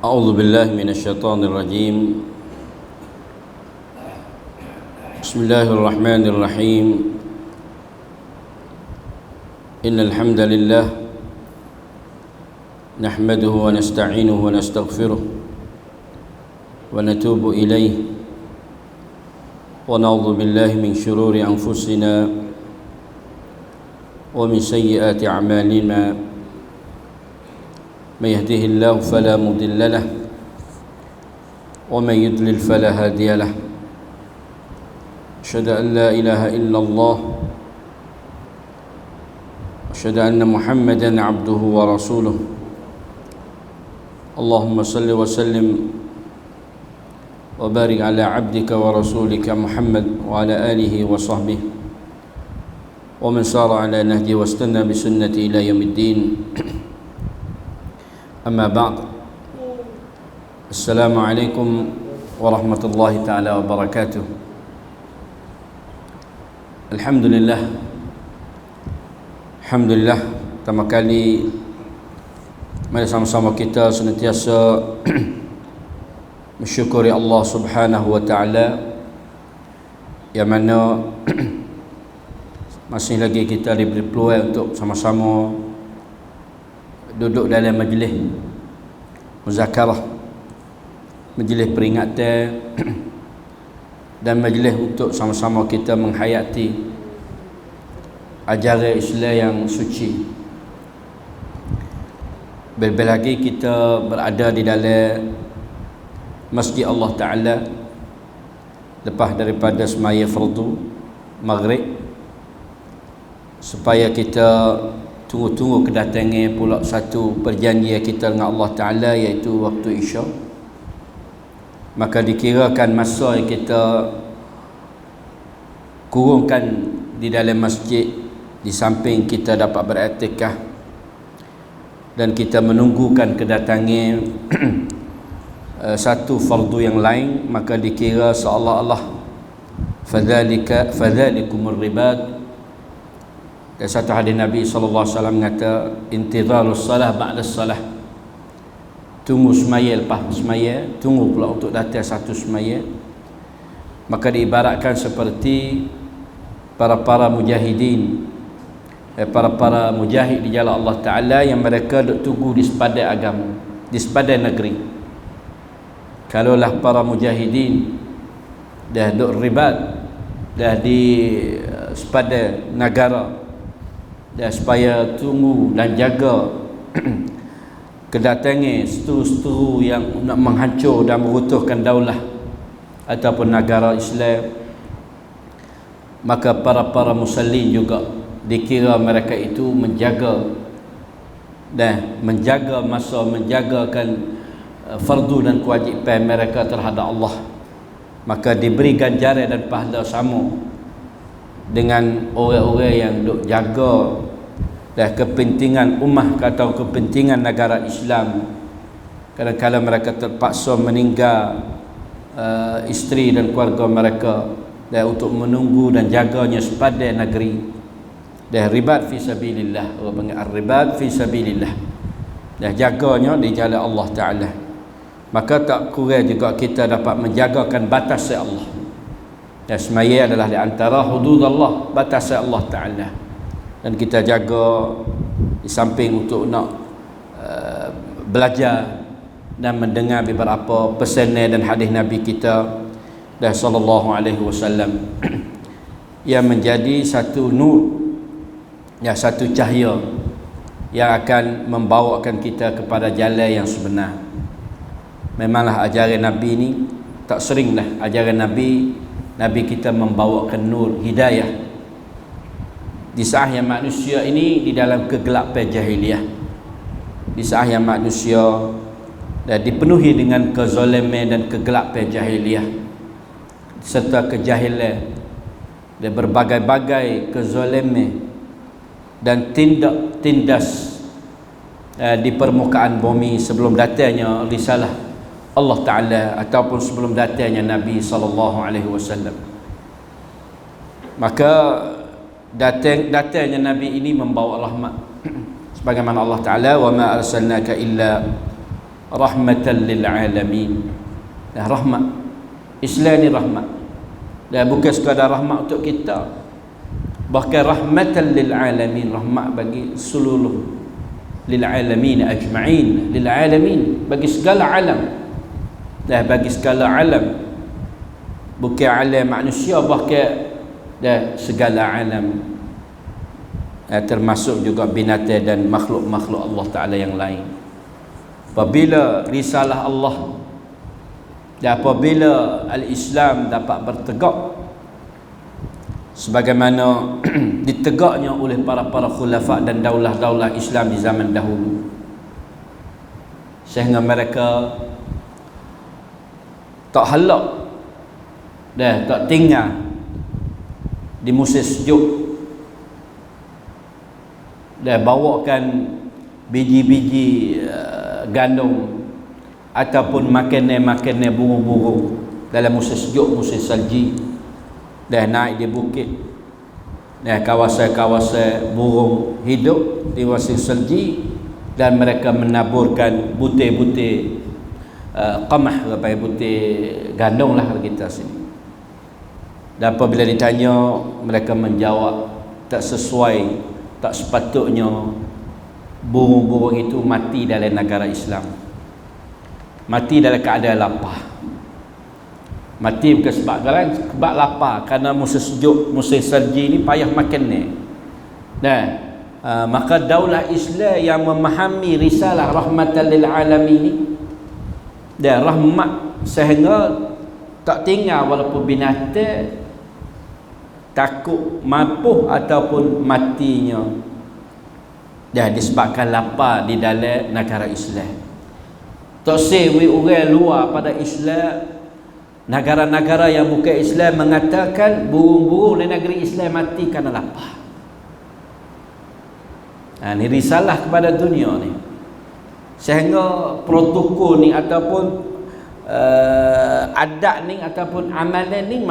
أعوذ بالله من الشيطان الرجيم. بسم الله الرحمن الرحيم. إن الحمد لله نحمده ونستعينه ونستغفره ونتوب إليه ونعوذ بالله من شرور أنفسنا ومن سيئات أعمالنا. من يهده الله فلا مضل له ومن يضلل فلا هادي له. أشهد أن لا إله إلا الله أشهد أن محمدا عبده ورسوله. اللهم صل وسلم وبارك على عبدك ورسولك محمد وعلى آله وصحبه ومن سار على نهجه واستنى بسنته إلى يوم الدين. أما بعد. السلام عليكم ورحمة الله تعالى وبركاته. Alhamdulillah, pertama kali mari sama-sama kita senantiasa mensyukuri Allah Subhanahu wa taala, yang mana masih lagi kita diberi peluang untuk sama-sama duduk dalam majlis muzakarah, majlis peringatan dan majlis untuk sama-sama kita menghayati ajaran Islam yang suci. Lebih lagi kita berada di dalam masjid Allah Ta'ala lepas daripada semaya fardu maghrib, supaya kita tunggu-tunggu kedatangan pula satu perjanjian kita dengan Allah Ta'ala, iaitu waktu Isya. Maka dikirakan masa yang kita kurungkan di dalam masjid, di samping kita dapat beriktikaf dan kita menunggukan kedatangan satu fardu yang lain, maka dikira seolah-olah fadzalikumur ribat. Dan satu hadis Nabi SAW mengata, intizarus salah ba'da salah, tunggu semaya lepas semaya, tunggu pula untuk datang satu semaya. Maka diibaratkan seperti para mujahidin, para mujahid di jalan Allah Ta'ala, yang mereka duk tunggu di sepadan agama, di sepadan negeri. Kalaulah para mujahidin dah duk ribat, dah di sepadan negara, dan supaya tunggu dan jaga kedatangan seteru-seteru yang nak menghancur dan meruntuhkan daulah ataupun negara Islam, maka para musallin juga dikira mereka itu menjaga masa, menjagakan fardu dan kewajipan mereka terhadap Allah. Maka diberi ganjaran dan pahala sama dengan orang-orang yang duk jaga dan kepentingan ummah atau kepentingan negara Islam. Kadang-kadang mereka terpaksa meninggal isteri dan keluarga mereka dan untuk menunggu dan jaganya sepadan negeri. Dan ribat fi sabilillah, orang panggil ar-ribat fi sabilillah, dan jaganya di jalan Allah Ta'ala. Maka tak kurang juga kita dapat menjagakan batas Allah. Dan semaya adalah di antara hudud Allah, batas Allah Ta'ala. Dan kita jaga di samping untuk nak belajar dan mendengar beberapa pesanan dan hadis Nabi kita dan sallallahu alaihi wasallam yang menjadi satu nur, ya, satu cahaya yang akan membawakan kita kepada jalan yang sebenar. Memanglah ajaran Nabi ni tak seringlah ajaran Nabi kita membawakan nur hidayah di saat yang manusia ini di dalam kegelapan jahiliah, di saat yang manusia dah dipenuhi dengan kezaliman dan kegelapan jahiliah serta kejahilan dan berbagai-bagai kezaliman dan tindak tindas di permukaan bumi sebelum datangnya risalah Allah Ta'ala ataupun sebelum datangnya Nabi SAW. Maka datangnya Nabi ini membawa rahmat. Sebagaimana Allah Ta'ala, wa ma arsalnaka illa rahmatan lil alamin. Rahmat Islam ni rahmat, dan bukan sekadar rahmat untuk kita, bahkan rahmatan lil alamin, rahmat bagi seluruh, lil alamin ajma'in, lil alamin, bagi segala alam, dah bagi segala alam, bukan alam manusia, bahkan dah segala alam, termasuk juga binatang dan makhluk-makhluk Allah Ta'ala yang lain. Apabila risalah Allah dan apabila al-Islam dapat bertegak sebagaimana ditegaknya oleh para khulafa dan daulah-daulah Islam di zaman dahulu, sehingga mereka tak halak dan tak tinggal di musim sejuk, dan bawakan biji-biji gandum ataupun makanan burung-burung dalam musim sejuk, musim salji, dan naik di bukit dan kawasan-kawasan burung hidup di musim salji, dan mereka menaburkan butir-butir qamah, butir gandum lah kita sini. Dan apabila ditanya, mereka menjawab tak sesuai, tak sepatutnya burung-burung itu mati dalam negara Islam, mati dalam keadaan lapar. Mati bukan sebab lapar, kerana musim sejuk, musim salji ni payah makan ni. Maka daulah Islam yang memahami risalah rahmatan lil alamin ni, dan rahmat sehingga tak tinggal walaupun binatang takut mampu ataupun matinya, dah disebabkan lapar di dalam negara Islam. Tak sewi orang luar pada Islam, negara-negara yang bukan Islam mengatakan burung-burung di negeri Islam mati kerana lapar. Ini risalah kepada dunia ni, sehingga protokol ni ataupun adat ni ataupun amalan ni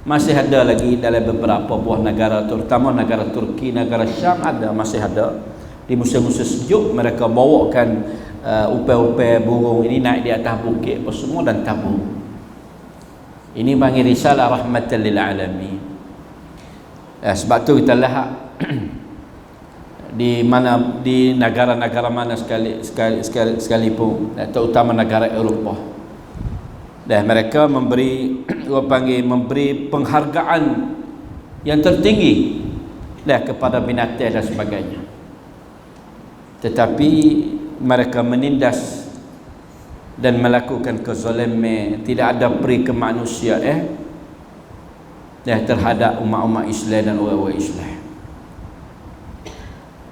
masih ada lagi dalam beberapa buah negara, terutama negara Turki, negara Syam masih ada. Di musim-musim sejuk mereka bawakan upai-upai burung ini naik di atas bukit apa semua dan tabur. Ini panggil risalah rahmatan lil alamin. Sebab tu kita lihat di negara-negara mana sekalipun, terutama negara Eropah, dan mereka memberi penghargaan yang tertinggi kepada binatang dan sebagainya. Tetapi mereka menindas dan melakukan kezaliman, tidak ada peri kemanusiaan terhadap umat-umat Islam dan orang-orang Islam.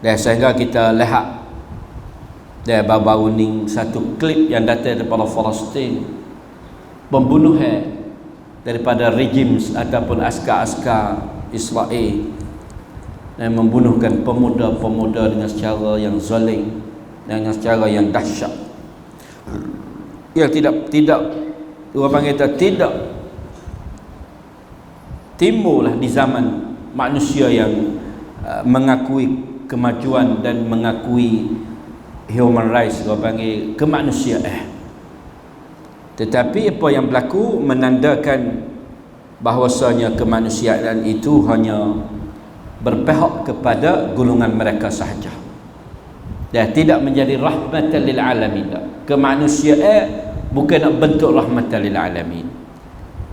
Dan sehingga kita lihat baru-baru ni satu klip yang datang daripada Palestin, pembunuhan daripada rejim ataupun askar-askar Israel, dan membunuhkan pemuda-pemuda dengan secara yang zalim, dengan secara yang dahsyat, yang tidak orang panggil tidak timbullah di zaman manusia yang mengakui kemajuan dan mengakui human rights, orang panggil kemanusiaan. Tetapi apa yang berlaku menandakan bahawasanya kemanusiaan itu hanya berpihak kepada golongan mereka sahaja, dan tidak menjadi rahmatan lil alamin. Kemanusiaan bukan nak bentuk rahmatan lil alamin,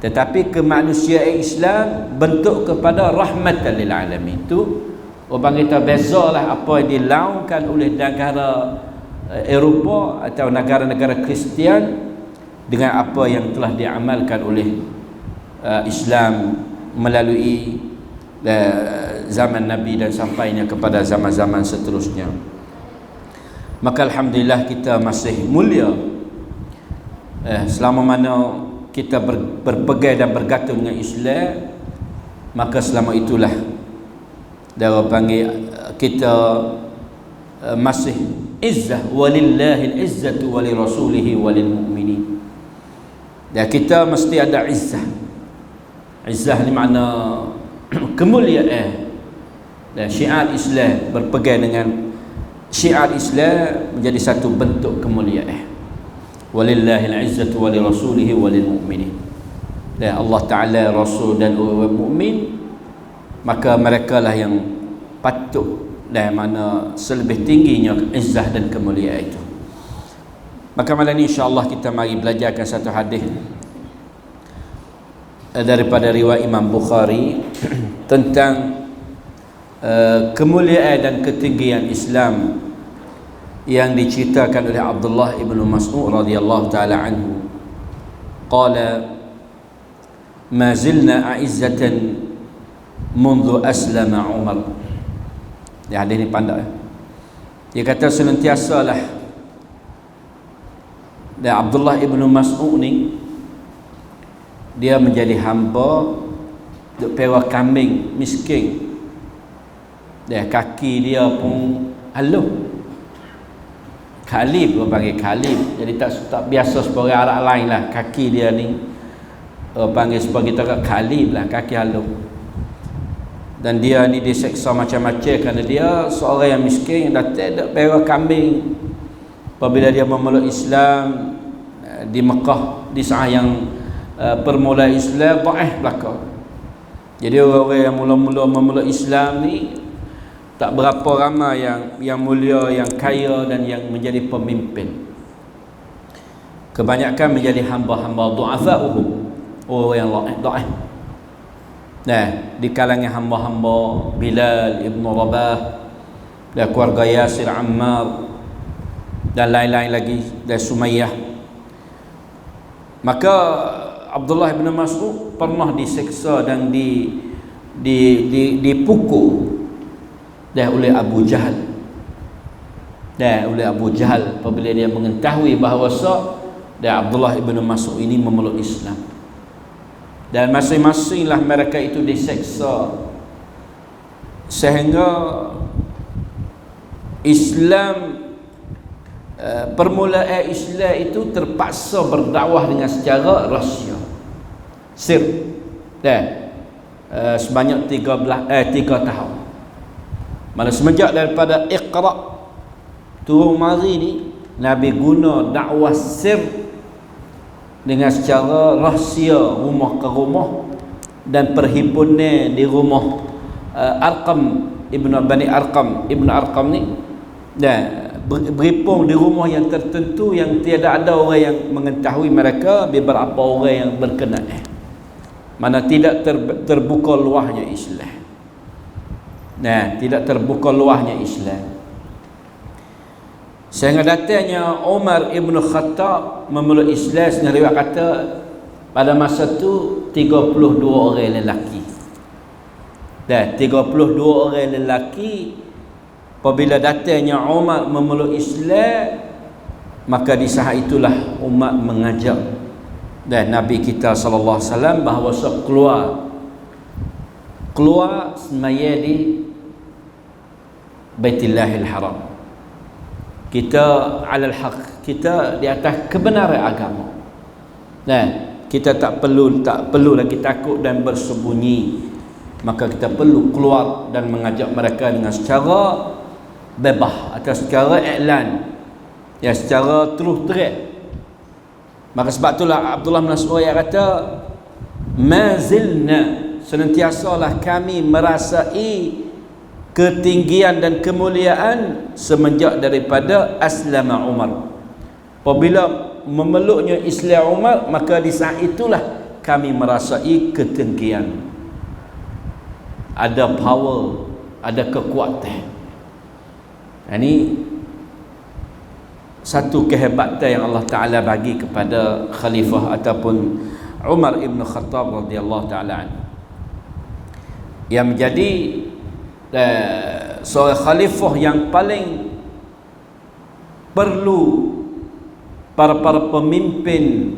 tetapi kemanusiaan Islam bentuk kepada rahmatan lil alamin. Itu orang kita bezalah apa yang dilakukan oleh negara Eropah atau negara-negara Kristian dengan apa yang telah diamalkan oleh Islam melalui zaman Nabi dan sampainya kepada zaman-zaman seterusnya. Maka alhamdulillah kita masih mulia selama mana kita berpegang dan bergantung dengan Islam, maka selama itulah dia panggil kita masih izzah, walillahil izzatu walirasulihi walil mu'minin. Dan kita mesti ada izzah. Izzah ni makna kemuliaan. Dan syiar Islam berpegang dengan syiar Islam menjadi satu bentuk kemuliaan. Walillahil izzatu wa lirasulihi wa lil mu'minin. Dan Allah Ta'ala, Rasul dan orang mukmin, maka mereka lah yang patut dan mana selebih tingginya izzah dan kemuliaan itu. Maka malam ini insya-Allah kita mari belajarkan satu hadis daripada riwayat Imam Bukhari tentang kemuliaan dan ketinggian Islam yang diceritakan oleh Abdullah ibn Mas'ud radhiyallahu taala anhu. Qala ma zilna a'izzatan mundu aslama Umar. Dia hadis ni pandai. Dia kata senantiasalah, dan Abdullah ibn Mas'ud ni dia menjadi hamba duk pewa kambing miskin. Dia kaki dia pun halus. Kalib, orang panggil kalib. Jadi tak biasa seperti Arab lain lah. Kaki dia ni panggil seperti kita kat kalib lah, kaki halus. Dan dia ni diseksa macam-macam kerana dia seorang yang miskin yang datang duk pewa kambing. Apabila dia memeluk Islam di Mekah, di saat yang permulaan Islam, ta'ih belakang. Jadi orang-orang yang mula-mula memeluk Islam ni tak berapa ramai yang mulia, yang kaya dan yang menjadi pemimpin. Kebanyakan menjadi hamba-hamba du'afa'uhum, orang yang dhaif. Nah, di kalangan hamba-hamba Bilal ibn Rabah dan keluarga Yasir Ammar dan lain-lain lagi, dan Sumayyah. Maka Abdullah bin Mas'ud pernah diseksa dan dipukul oleh Abu Jahal. Oleh Abu Jahal apabila dia mengetahui bahawa Abdullah bin Mas'ud ini memeluk Islam. Dan masing-masinglah mereka itu diseksa sehingga Islam, permulaan Islam itu terpaksa berdakwah dengan secara rahsia, sir, sebanyak 3 tahun. Mana semenjak daripada Iqra turun mari ni, Nabi guna dakwah sir dengan secara rahsia, rumah ke rumah, dan perhimpunan di rumah Arqam ibn Bani Arqam ni, dan berhimpun di rumah yang tertentu yang tiada ada orang yang mengetahui mereka, beberapa orang yang berkenaan, mana tidak terbuka luahnya Islam. Tidak terbuka luahnya Islam. Sehingga datangnya Umar ibn Khattab memeluk Islam, dengan riwayat kata pada masa tu 32 orang lelaki. 32 orang lelaki. Apabila datangnya Umar memeluk Islam, maka di saat itulah umat mengajak dan Nabi kita sallallahu alaihi wasallam bahawa keluar semaya di Baitillahil Haram. Kita alal haq, kita di atas kebenaran agama. Kita tak perlu lagi takut dan bersembunyi. Maka kita perlu keluar dan mengajak mereka dengan secara bebas atau secara iklan, secara terus terang. Maka sebab itulah Abdullah bin Mas'ud yang kata, mazilna, senantiasalah kami merasai ketinggian dan kemuliaan semenjak daripada aslama Umar. Apabila memeluknya Islam Umar, maka di saat itulah kami merasai ketinggian. Ada power, ada kekuatan. Ini satu kehebatan yang Allah Ta'ala bagi kepada khalifah ataupun Umar ibn Khattab radhiyallahu ta'ala anhu, yang menjadi seorang khalifah yang paling perlu para pemimpin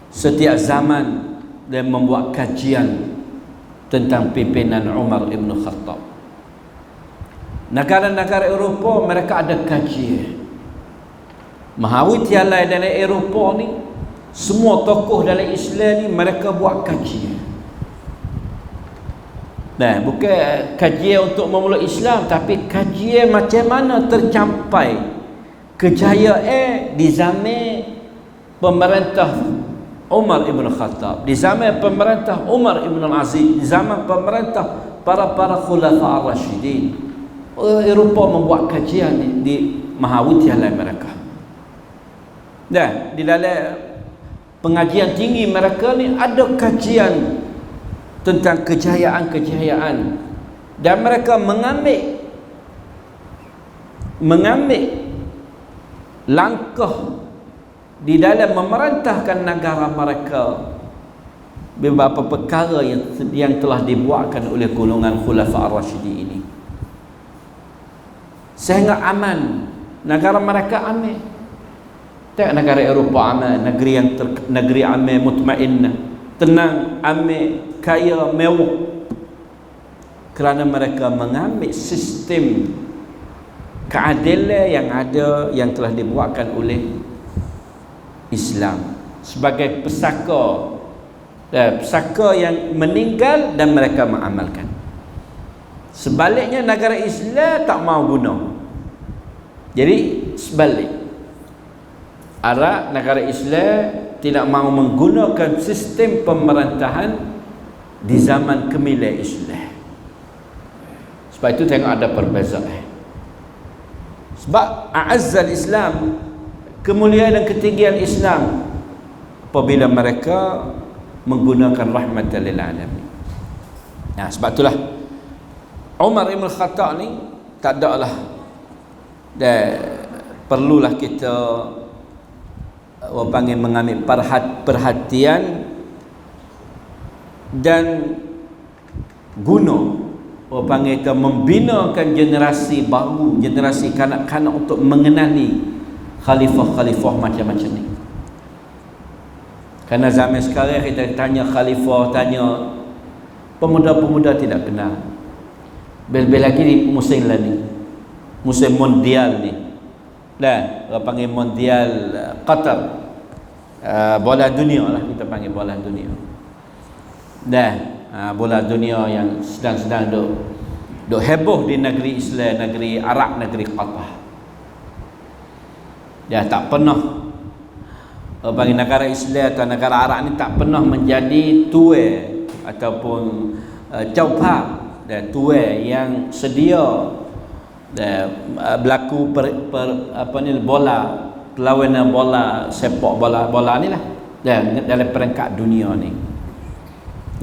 setiap zaman dan membuat kajian tentang pimpinan Umar ibn Khattab. Negara-negara Eropah mereka ada kajian. Mahawi tialai dalam Eropah ni, semua tokoh dalam Islam ni mereka buat kajian. Nah, bukan kajian untuk memeluk Islam, tapi kajian macam mana tercapai kejayaan di zaman pemerintah Umar ibn Khattab, di zaman pemerintah Umar ibn Aziz, di zaman pemerintah para khulafa ar-rasyidin. Eropah membuat kajian di Mahawidyalaya mereka. Dan di dalam pengajian tinggi mereka ni ada kajian tentang kejayaan-kejayaan, dan mereka mengambil langkah di dalam memerintahkan negara mereka beberapa perkara yang telah dibuatkan oleh golongan khulafa ar-rasyidin ini, sehingga aman negara mereka. Aman tak negara Eropah aman, negeri aman, mutmainnah, tenang, aman, kaya, mewah, kerana mereka mengambil sistem keadilan yang ada, yang telah dibuatkan oleh Islam sebagai pesaka, pesaka yang meninggal dan mereka mengamalkan. Sebaliknya negara Islam tak mau guna. Jadi sebalik, Arab negara Islam tidak mahu menggunakan sistem pemerintahan di zaman kemilah Islam. Sebab itu tengok ada perbezaan. Sebab a'azzal Islam, kemuliaan dan ketinggian Islam apabila mereka menggunakan rahmatan lil alamin. Nah, sebab itulah Umar ibn Khattab ni tak ada lah, dan perlulah kita orang panggil mengambil perhatian dan guna, orang panggil kita membinakan generasi baru, generasi kanak-kanak untuk mengenali khalifah-khalifah macam-macam ni. Kerana zaman sekarang kita tanya khalifah, tanya pemuda-pemuda tidak kenal. Bel-bel lagi ni musim lah ni, musim mondial ni. Dah, orang panggil mondial Qatar, bola dunia lah, kita panggil bola dunia. Dah, bola dunia yang sedang-sedang duk heboh di negeri Islam, negeri Arab, negeri Qatar. Dia tak pernah, orang panggil negara Islam atau negara Arab ni tak pernah menjadi tuai ataupun caupa dan tuai yang sedia berlaku bola, perlawanan bola, sepak bola ni lah, dan dalam peringkat dunia ni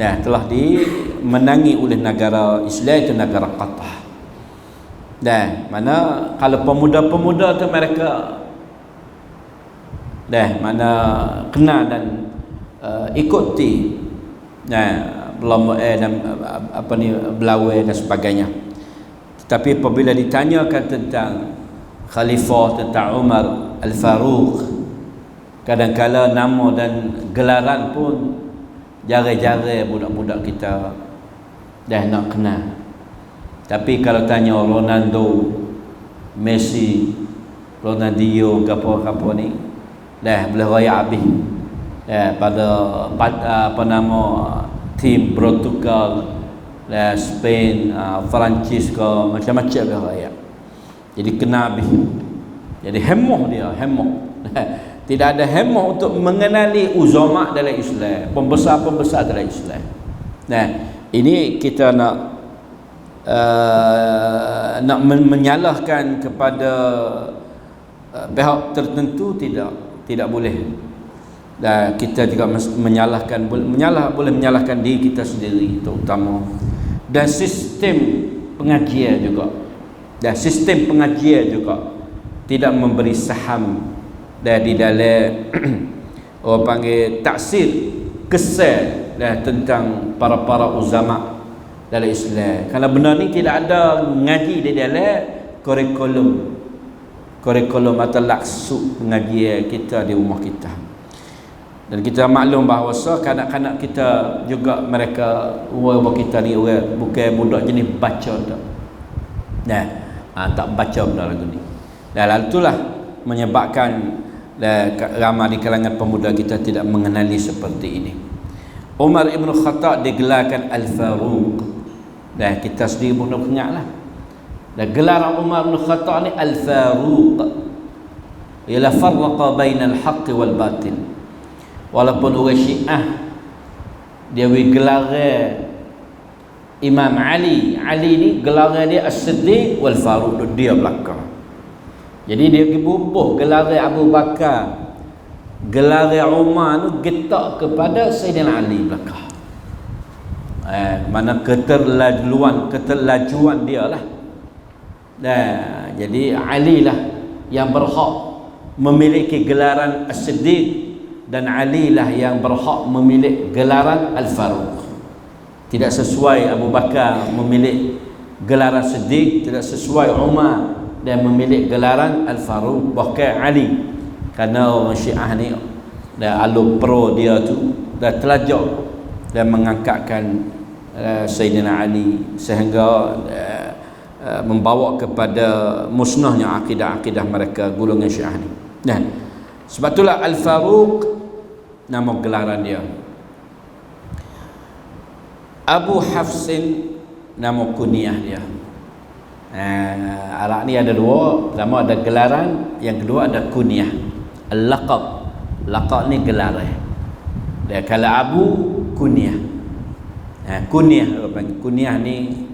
telah dimenangi oleh negara Islam, itu negara Qatar. Dan mana kalau pemuda-pemuda tu mereka mana kenal dan ikuti belum dan belawai dan sebagainya. Tapi apabila ditanyakan tentang khalifah, tentang Umar Al-Faruq, kadang-kala nama dan gelaran pun jarang-jarang budak-budak kita dah nak kenal. Tapi kalau tanya Ronaldo, Messi, Ronaldinho, apa-apa ni dah boleh raya habis. Pada tim Portugal, Spain, Perancis ke macam-macam dia rakyat. Jadi kena habis. Jadi hemah dia, hemah. Tidak ada hemah untuk mengenali uzama dalam Islam, pembesar-pembesar dalam Islam. Nah, ini kita nak menyalahkan kepada pihak tertentu, tidak boleh. Dan kita juga boleh menyalahkan diri kita sendiri terutama, dan sistem pengajian juga, tidak memberi saham di dalam orang panggil taksir kesan tentang para ulama dalam Islam. Kalau benda ni tidak ada ngaji di dalam kurikulum atau laksu pengajian kita di rumah kita. Dan kita maklum bahawa kanak-kanak kita juga, mereka orang kita ni orang bukan budak jenis baca tak. Tak baca benda lagu ni. Dan itulah menyebabkan ramai di kalangan pemuda kita tidak mengenali seperti ini. Umar ibn Khattab digelarkan Al-Faruq, Dan kita sendiri pun nak ingat lah. Dan gelaran Umar bin Khattab ni Al-Faruq, ialah farraqa bainal haqqi wal batil. Walaupun orang Syiah dia gelar Imam Ali ni gelar dia As-Siddiq wal Faruq, dia belakang. Jadi dia bubuh gelar Abu Bakar, gelar Umar tu getak kepada Sayyidina Ali belakang. Mana keterlajuan dia lah. Jadi Ali lah yang berhak memiliki gelaran As-Siddiq, dan Ali lah yang berhak memiliki gelaran Al-Faruq. Tidak sesuai Abu Bakar memiliki gelaran Siddiq, tidak sesuai Umar dan memiliki gelaran Al-Faruq, bahkan Ali. Kerana orang Syiah ni dah alur pro dia tu dah telajak dan mengangkatkan Sayyidina Ali, sehingga membawa kepada musnahnya akidah-akidah mereka golongan Syiah ni. Sebab itulah Al-Faruq nama gelaran dia. Abu Hafsin nama kunyah dia. Arak ni ada dua. Pertama ada gelaran, yang kedua ada kunyah. Al-laqab, laqab ni gelaran. Dan kalau Abu, kunyah. Kunyah, kunyah ni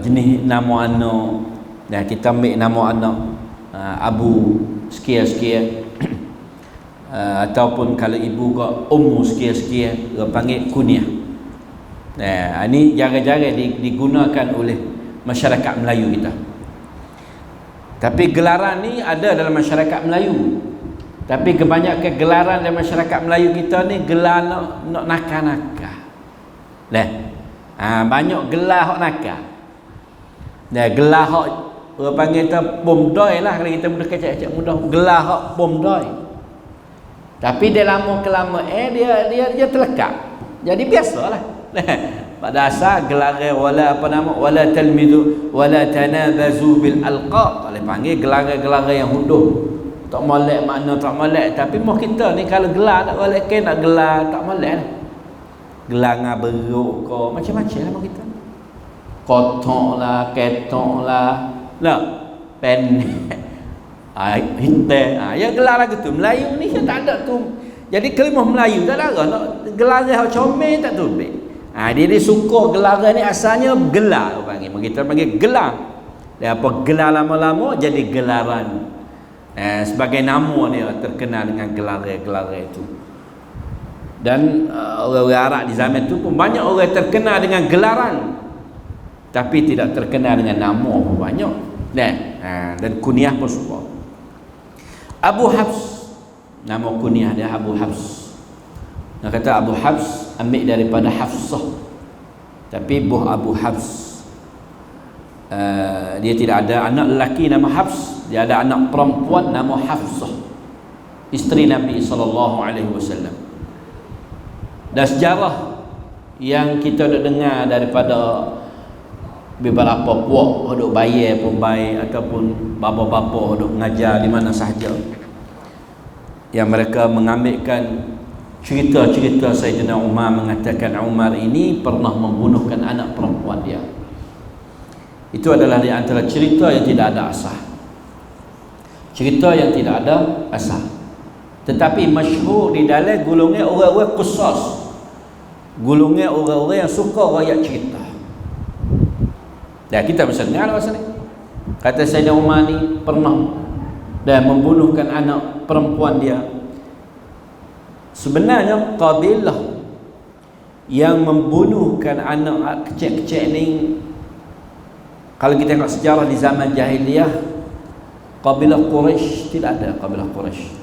jenis nama anak. Dan kita ambil nama anak Abu sekian-sekian, ataupun kalau ibu ke Ummu sekian-sekian, dia panggil kunyah. Ini jarang-jarang digunakan oleh masyarakat Melayu kita. Tapi gelaran ni ada dalam masyarakat Melayu. Tapi kebanyakan gelaran dalam masyarakat Melayu kita ni gelar nak nakal-nakal. Banyak gelar hak nakal. Gelar hak orang panggil kita bomdoi lah, kalau kita mudah kecek-kecek mudah, gelar hak bomdoi. Tapi dia lama kelama dia terlekat. Jadi biasalah. Pada asal gelar wala talmidu wala tanabazu bil alqab. Kalau panggil gelar-gelar yang huduh. Tak molek makna tak molek, tapi mau kita ni kalau gelar tak molek ke nak gelar tak molek lah. Gelar ngaberuk ke macam-macam lah mau kita. Kotok lah, ketok lah. Pendek. Hitam. Ya gelar lagu tu. Melayu ni tak ada tu. Jadi kelimah Melayu tak ada nak gelar hak comel tak tu. Dia suka gelar ni asalnya gelar panggil. Kita panggil gelar. Dan apa gelar lama-lama jadi gelaran. Sebagai nama dia terkenal dengan gelar-gelar itu. Dan orang-orang Arab di zaman itu pun banyak orang terkenal dengan gelaran, tapi tidak terkenal dengan nama pun banyak. Dan kunyah pun semua. Abu Hafs, nama kunyah dia Abu Hafs. Nak kata Abu Hafs ambil daripada Hafsah, tapi buh Abu Hafs. Dia tidak ada anak lelaki nama Hafs, dia ada anak perempuan nama Hafsah, isteri Nabi SAW. Dan sejarah yang kita dengar daripada beberapa puak duk bayar pun baik, ataupun bapa-bapa duk mengajar di mana sahaja, yang mereka mengambilkan cerita-cerita Sayyidina Umar, mengatakan Umar ini pernah membunuhkan anak perempuan dia. Itu adalah di antara cerita yang tidak ada asal. Cerita yang tidak ada asal. Tetapi masyhur di dalam golongan orang-orang qusas. Golongan orang-orang yang suka rakyat cerita. Dan kita bisa dengar pasal ni. Kata Sayyidina Umar ni pernah dan membunuhkan anak perempuan dia. Sebenarnya kabilah yang membunuhkan anak kecil-kecil ni, kalau kita tengok sejarah di zaman jahiliyah, kabilah Quraisy tidak ada kabilah Quraisy.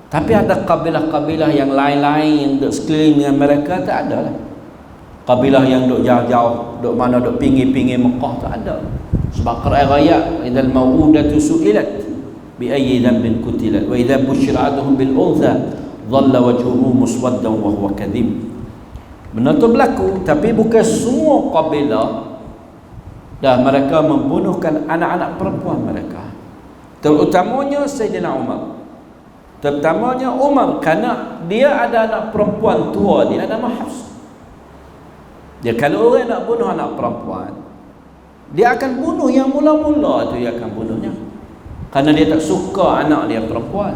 Tapi ada kabilah-kabilah yang lain-lain yang duduk sekeliling dengan mereka, tak ada lah. Kabilah yang duduk jauh-jauh, duduk mana, duduk pinggir-pinggir Mekah, tak ada. Sebab Quran ayat, "Idzal maw'udatu su'ilat bi ayyi dhanbin qutilat wa idza bushira ahaduhum bil untha dhalla wajhuhu muswaddan wa huwa kadhib." Benda tu berlaku, tapi bukan semua kabilah dah mereka membunuhkan anak-anak perempuan mereka. Terutamanya Sayyidina Umar. Terutamanya Umar, kerana dia ada anak perempuan tua dia nama Hafsah. Dia kalau orang nak bunuh anak perempuan, dia akan bunuh yang mula-mula tu, dia akan bunuhnya. Kerana dia tak suka anak dia perempuan.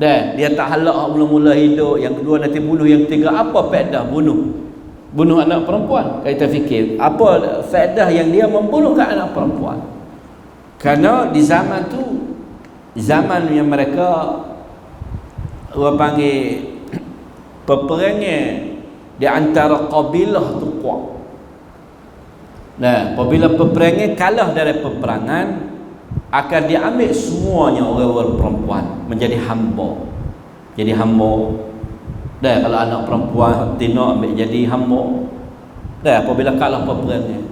Dan dia tak halak mula-mula hidup, yang kedua nanti bunuh, yang ketiga apa faedah bunuh anak perempuan? Kita fikir, apa faedah yang dia membunuhkan anak perempuan? Kerana di zaman tu, zaman yang mereka orang panggil peperangan di antara kabilah tu kuat. Nah, apabila peperangan kalah dari peperangan, akan diambil semuanya orang-orang perempuan menjadi hamba. Jadi hamba. Dah, kalau anak perempuan tina ambil jadi hamba. Dah, apabila kalah peperangan.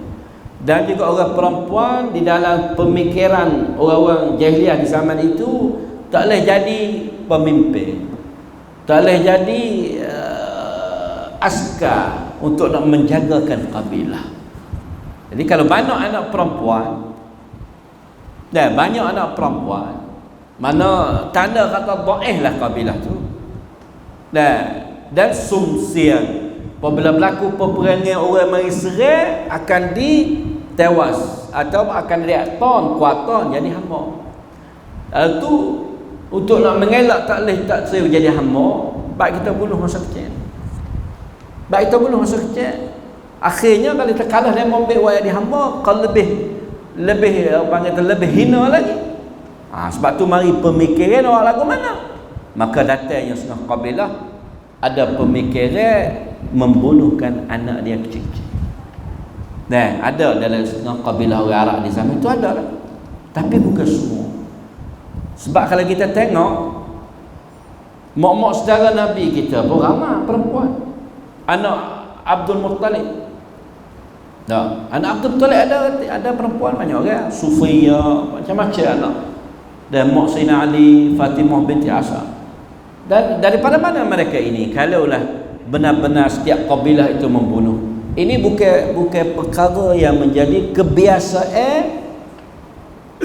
Dan juga orang perempuan di dalam pemikiran orang-orang jahiliah di zaman itu tak boleh jadi pemimpin, tak boleh jadi askar untuk nak menjagakan kabilah. Jadi kalau banyak anak perempuan, banyak anak perempuan, mana tanda kata dhaif lah kabilah tu. Dan sumsian, apabila berlaku peperangan orang mari serang, akan ditewas atau akan reakton kuatan jadi hamba. Itu untuk nak mengelak tak boleh tak saya jadi hamba, baik kita bunuh masa kecil. Baik kita bunuh masa kecil. Akhirnya kalau kita kalah dia ambil wayar di hamba, kalau lebih panggil lebih hina lagi. Sebab tu mari pemikiran orang lagu mana? Maka datang yang setengah kabilah ada pemikiran membunuhkan anak dia kecil-kecil. Ada dalam setengah kabilah orang Arab di zaman itu ada lah. Tapi bukan semua. Sebab kalau kita tengok mak-mak saudara Nabi kita pun ramai perempuan. Anak Abdul Muttalib. Anak Abdul Muttalib ada perempuan banyak orang. Sufiyah, macam-macam anak. Dan mak Sayyidina Ali, Fatimah binti Asad. Dan daripada mana mereka ini? Kalaulah benar-benar setiap kabilah itu membunuh, ini bukan perkara yang menjadi kebiasaan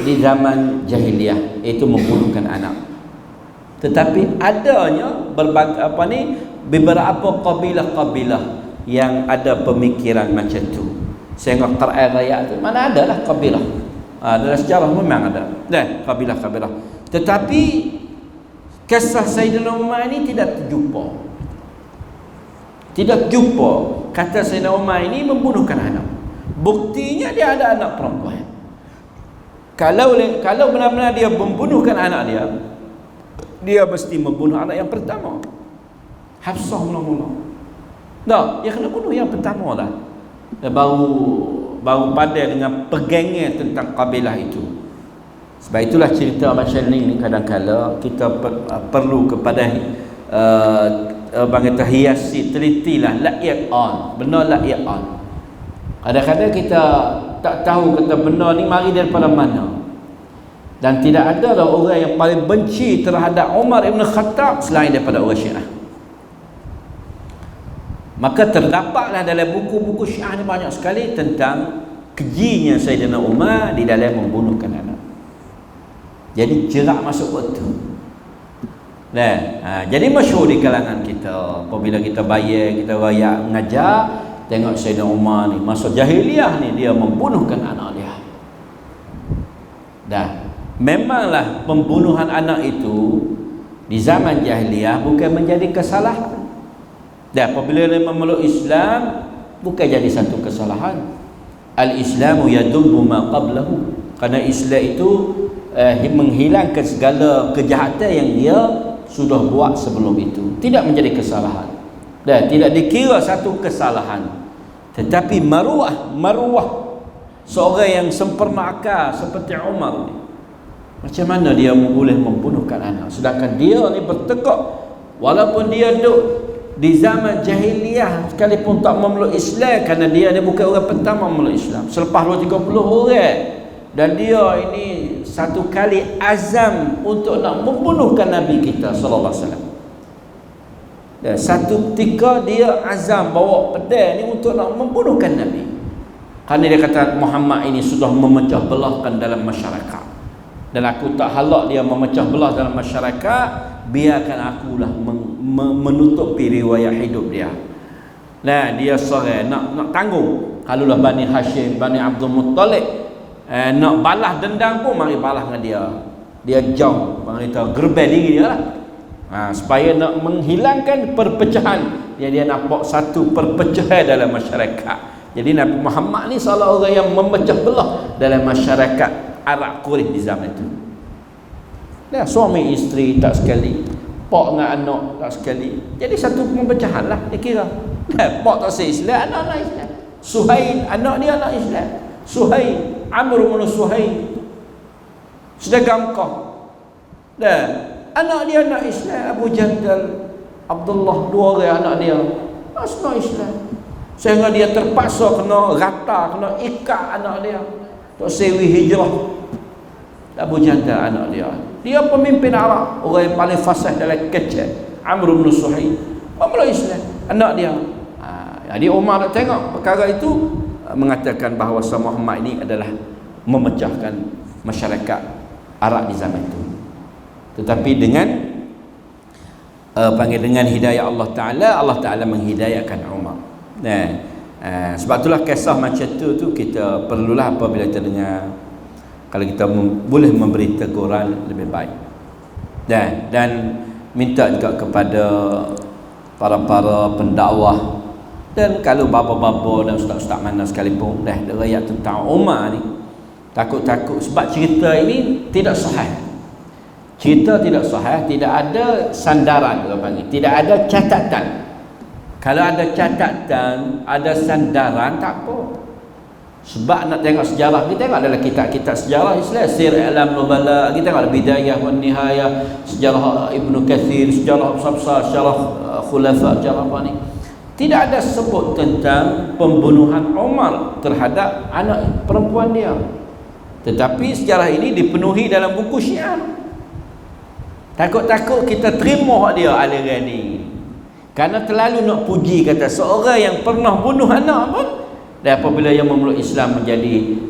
di zaman jahiliah, iaitu membunuhkan anak. Tetapi adanya beberapa kabilah-kabilah yang ada pemikiran macam tu. Sehingga Quran ayat tu mana adalah kabilah. Dalam sejarah memang ada. Kabilah-kabilah. Tetapi kisah Sayyidina Umar ini tidak terjumpa. Tidak jumpa kata Sayyidina Umar ini membunuhkan anak. Buktinya dia ada anak perempuan. Kalau benar-benar dia membunuhkan anak dia mesti membunuh anak yang pertama, Hafsah mula-mula. Dia kena bunuh yang pertama lah. Dia baru pandai dengan pegangnya tentang kabilah itu. Sebab itulah cerita macam ni kadang-kadang kita perlu kepada bangkit hiasi, telitilah, la'iat on, benar la'iat on. Kadang-kadang kita tak tahu kata benar ni mari daripada mana. Dan tidak ada lah orang yang paling benci terhadap Umar Ibn Khattab selain daripada orang Syiah. Maka terdapatlah dalam buku-buku Syiah ni banyak sekali tentang kejinya Sayyidina Umar di dalam membunuhkan anak. Jadi jerak masuk waktu. Jadi masyhur di kalangan kita. Apabila kita bayar, kita rakyat mengajar, tengok Sayyidina Umar ni masa jahiliah ni dia membunuhkan anak dia. Memanglah pembunuhan anak itu di zaman jahiliah bukan menjadi kesalahan. Apabila dia memeluk Islam, bukan jadi satu kesalahan. Al-Islamu yadubbu ma qablahu. Kerana Islam itu menghilangkan segala kejahatan yang dia sudah buat sebelum itu. Tidak menjadi kesalahan. Tidak dikira satu kesalahan. Tetapi maruah seorang yang sempurna akal seperti Umar ni, macam mana dia boleh membunuhkan anak? Sedangkan dia ni bertekad, walaupun dia duduk di zaman jahiliah sekalipun tak memeluk Islam, kerana dia ni bukan orang pertama memeluk Islam. Selepas 230 orang, dan dia ini satu kali azam untuk nak membunuhkan Nabi kita sallallahu alaihi wasallam. Satu ketika dia azam bawa pedang ni untuk nak membunuhkan Nabi. Kerana dia kata Muhammad ini sudah memecah belahkan dalam masyarakat. Dan aku tak halak dia memecah belah dalam masyarakat, biarkan akulah menutupi riwayat hidup dia. Nah, dia seorang nak tanggung. Kalau lah Bani Hashim, Bani Abdul Muttalib nak balas dendam pun mari balas dengan dia. Dia jauh, bang kita gerbel diri dia lah. Supaya nak menghilangkan perpecahan. Dia nampak satu perpecahan dalam masyarakat. Jadi Nabi Muhammad ni salah orang yang memecah belah dalam masyarakat Arab Quraisy di zaman itu. Nah, suami isteri tak sekali, pak dengan anak tak sekali. Jadi satu perpecahan lah dia kira. Pak tak se-Islam, anak Islam. Suhail, anak dia anak Islam. Suhail, Amr bin Suhail. Sedangkan kau. Dan anak dia anak Islam, Abu Jandal, Abdullah, dua orang anak dia. Asma Islam. Sehingga dia terpaksa kena rata, kena ikat anak dia. Tak sewi hijrah. Abu Jandal anak dia. Dia pemimpin Arab, orang yang paling fasih dalam kecil. Amr bin Suhail. Pemeluk Islam, anak dia. Jadi Umar nak tengok perkara itu, mengatakan bahawa Muhammad ini adalah memecahkan masyarakat Arab di zaman itu. Tetapi dengan dengan hidayah Allah Ta'ala menghidayakan Umar. Sebab itulah kisah macam tu kita perlulah apabila kita dengar, kalau kita boleh memberi teguran lebih baik. Dan minta juga kepada para pendakwah, dan kalau bapa-bapa dan ustaz-ustaz mana sekalipun dah riwayat tentang Umar ni, takut-takut sebab cerita ini tidak sahih. Cerita tidak sahih, tidak ada sandaran, orang panggil, tidak ada catatan. Kalau ada catatan, ada sandaran, tak apa. Sebab nak tengok sejarah, kita tengok adalah kitab-kitab sejarah Islam, Sir A'lam Nubala, kita tengok Bidayah wan Nihayah, sejarah Ibnu Katsir, sejarah Sabsa, sejarah Khulafa, sejarah apa ni. Tidak ada sebut tentang pembunuhan Umar terhadap anak perempuan dia. Tetapi sejarah ini dipenuhi dalam buku Syiah. Takut-takut kita terima dia aliran ni. Kerana terlalu nak puji kata seorang yang pernah bunuh anak pun, dan apabila yang memeluk Islam menjadi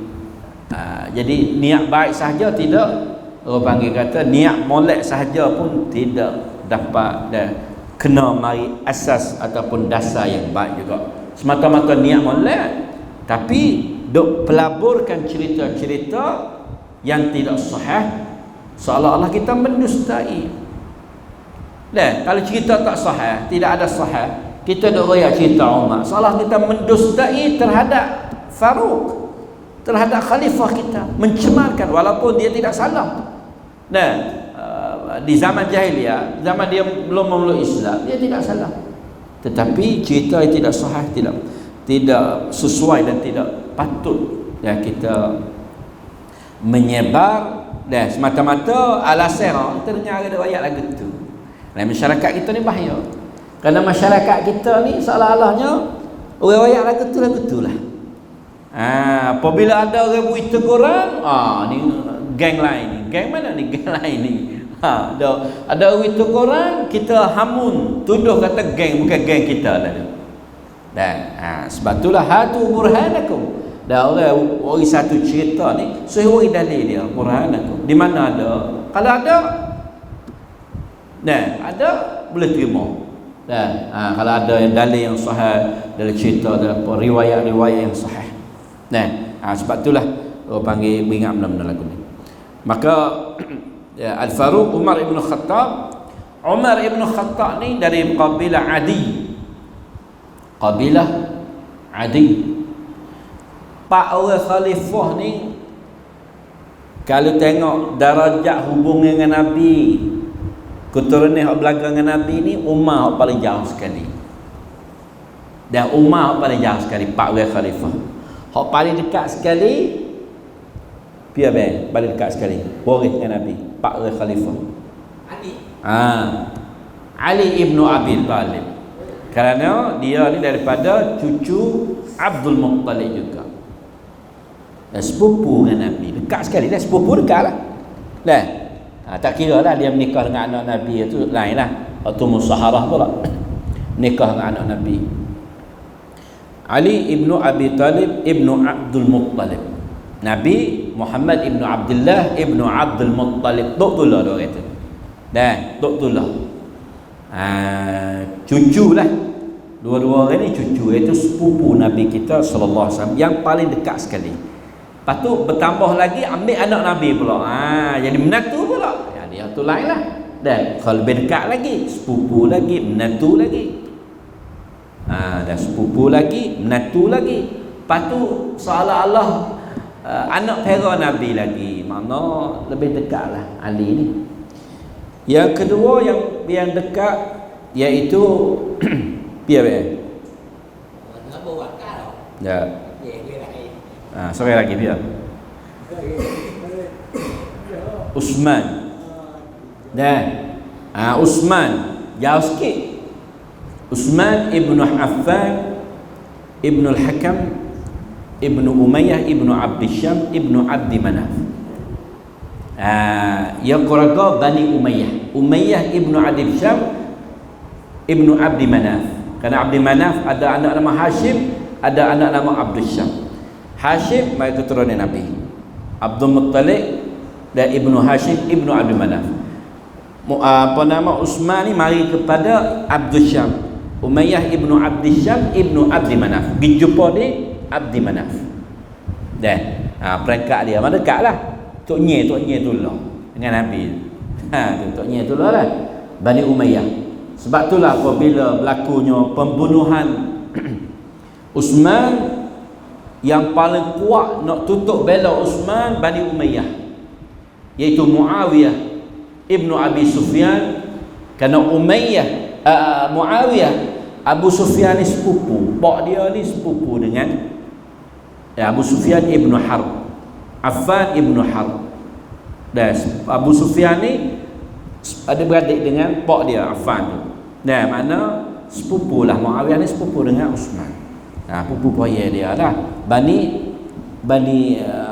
jadi niat baik sahaja tidak, orang panggil kata niat molek sahaja pun tidak dapat dan kena mari asas ataupun dasar yang baik juga. Semata-mata niat molek, tapi dok pelaburkan cerita-cerita yang tidak sahih, seolah-olah kita mendustai. Dan kalau cerita tak sahih, tidak ada sahih, kita dok royak cerita Umar, seolah kita mendustai terhadap Faruq, terhadap khalifah kita, mencemarkan walaupun dia tidak salah. Dan di zaman jahiliyah, zaman dia belum memeluk Islam, dia tidak salah. Tetapi cerita yang tidak sahih, tidak sesuai dan tidak patut ya kita menyebar dan semata-mata ala serah. Kita dengar ada ayat lagu tu. Dalam masyarakat kita ni bahaya. Kerana masyarakat kita ni seolah-olahnya orang ayat lagu tu lah. Apabila ada orang buat teguran, ni geng lain ni. Geng mana ni? Geng lain ni. Ada orang teguran, kita hamun tuduh kata geng, bukan geng kita lah. Dan sebab itulah hatu burhanakum. Dan orang satu cerita ni sesuai dalil dia, burhanakum. Di mana ada? Kalau ada, ada boleh terima. Dan kalau ada yang dalil yang sahih dalam cerita, dalam riwayat-riwayat yang sahih. Sebab itulah orang panggil ingat benda-benda lagu ni. Maka Al-Faruq Umar ibn Khattab. Umar ibn Khattab ni dari kabilah Adi. Kabilah Adi. Pak orang khalifah ni, kalau tengok darajat hubungan dengan Nabi, keturunan yang belakang dengan Nabi ni, Umar yang paling jauh sekali. Dan Umar yang paling jauh sekali, pak orang khalifah. Yang paling dekat sekali Pia ben, paling dekat sekali waris dengan Nabi, pak orang khalifah Ali ibnu Abi Talib. Kerana dia ni daripada cucu Abdul Muttalib juga. Dan sepupu dengan Nabi, dekat sekali dah, sepupu dekat lah. Tak kira lah dia menikah dengan anak Nabi, itu lain lah. Waktu Musaharah pula nikah dengan anak Nabi. Ali ibnu Abi Talib ibnu Abdul Muttalib. Nabi Muhammad ibnu Abdullah ibnu Abdul Muttalib, Tuktullah dia kata. Tuktullah cucu lah Dua-dua orang ni cucu, iaitu sepupu Nabi kita sallallahu alaihi wasallam yang paling dekat sekali. Lepas tu bertambah lagi ambil anak Nabi pula. Jadi menantu pula. Ya, dia tu lain lah. Dan kalau lebih dekat lagi, sepupu lagi, menantu lagi. Dan sepupu lagi, menantu lagi. Lepas tu seolah-olah anak pera Nabi lagi. Mana lebih dekat lah Ali ni. Yang kedua yang dekat iaitu Pia. Ya. Sorry lagi Pia. Usman. Usman jauh sikit. Usman ibnu Affan ibnu Al-Hakam ibnu Umayyah ibnu Abdi Syam ibnu Abdi Manaf. Ya keluarga Bani Umayyah. Umayyah ibnu Abdi Syam ibnu Abdi Manaf. Kerana Abdi Manaf ada anak nama Hashim, ada anak nama Abdi Syam. Hashim mereka keturunan Nabi. Abdul Muttalib dan ibnu Hashim ibnu Abdi Manaf. Nama Usman ni mari kepada Abdul Syam. Umayyah ibnu Abdi Syam ibnu Abdi Manaf. Dijumpa di Abdi Manaf. Dan perangkat dia mana dekat lah. Tok Nye tu lah dengan Nabi. Tok Nye tu lah Bani Umayyah. Sebab itulah apabila berlakunya pembunuhan Usman, yang paling kuat nak tutup bela Usman Bani Umayyah, iaitu Muawiyah ibnu Abi Sufyan. Kerana Muawiyah Abu Sufyan ni sepupu, pak dia ni sepupu dengan Abu Sufyan ibnu Harb, Affan ibnu Harb. Dan Abu Sufyan ni ada beradik dengan pak dia Affan tu. Nah, mana sepupu lah Muawiyah ni sepupu dengan Usman. Pupu ayah dia lah Bani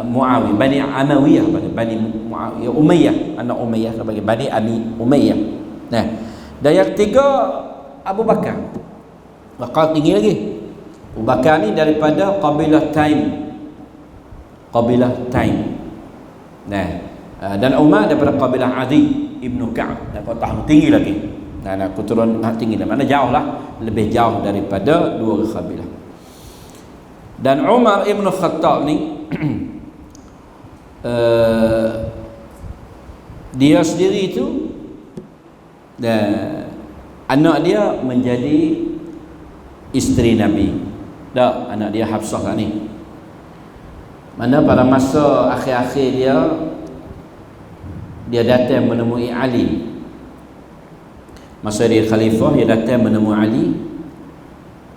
Muawiyah, Bani Amawiyah, Bani Muawiyah, Umayyah, anak Umayyah sebagai Bani Abi Umayyah. Nah, dan yang ketiga Abu Bakar. Bakal tinggi lagi. Abu Bakar ni daripada kabilah Taim. Nah, dan Umar daripada kabilah Adi ibnu Ka'ab. Dapat tahun tinggi lagi. Nah, keturunan tinggi. Mana jauh lah, lebih jauh daripada dua kabilah. Dan Umar ibn Khattab ni dia sendiri itu anak dia menjadi isteri Nabi. Anak dia Hafsah lah ni. Mana pada masa akhir-akhir dia datang menemui Ali. Masa dia khalifah, dia datang menemui Ali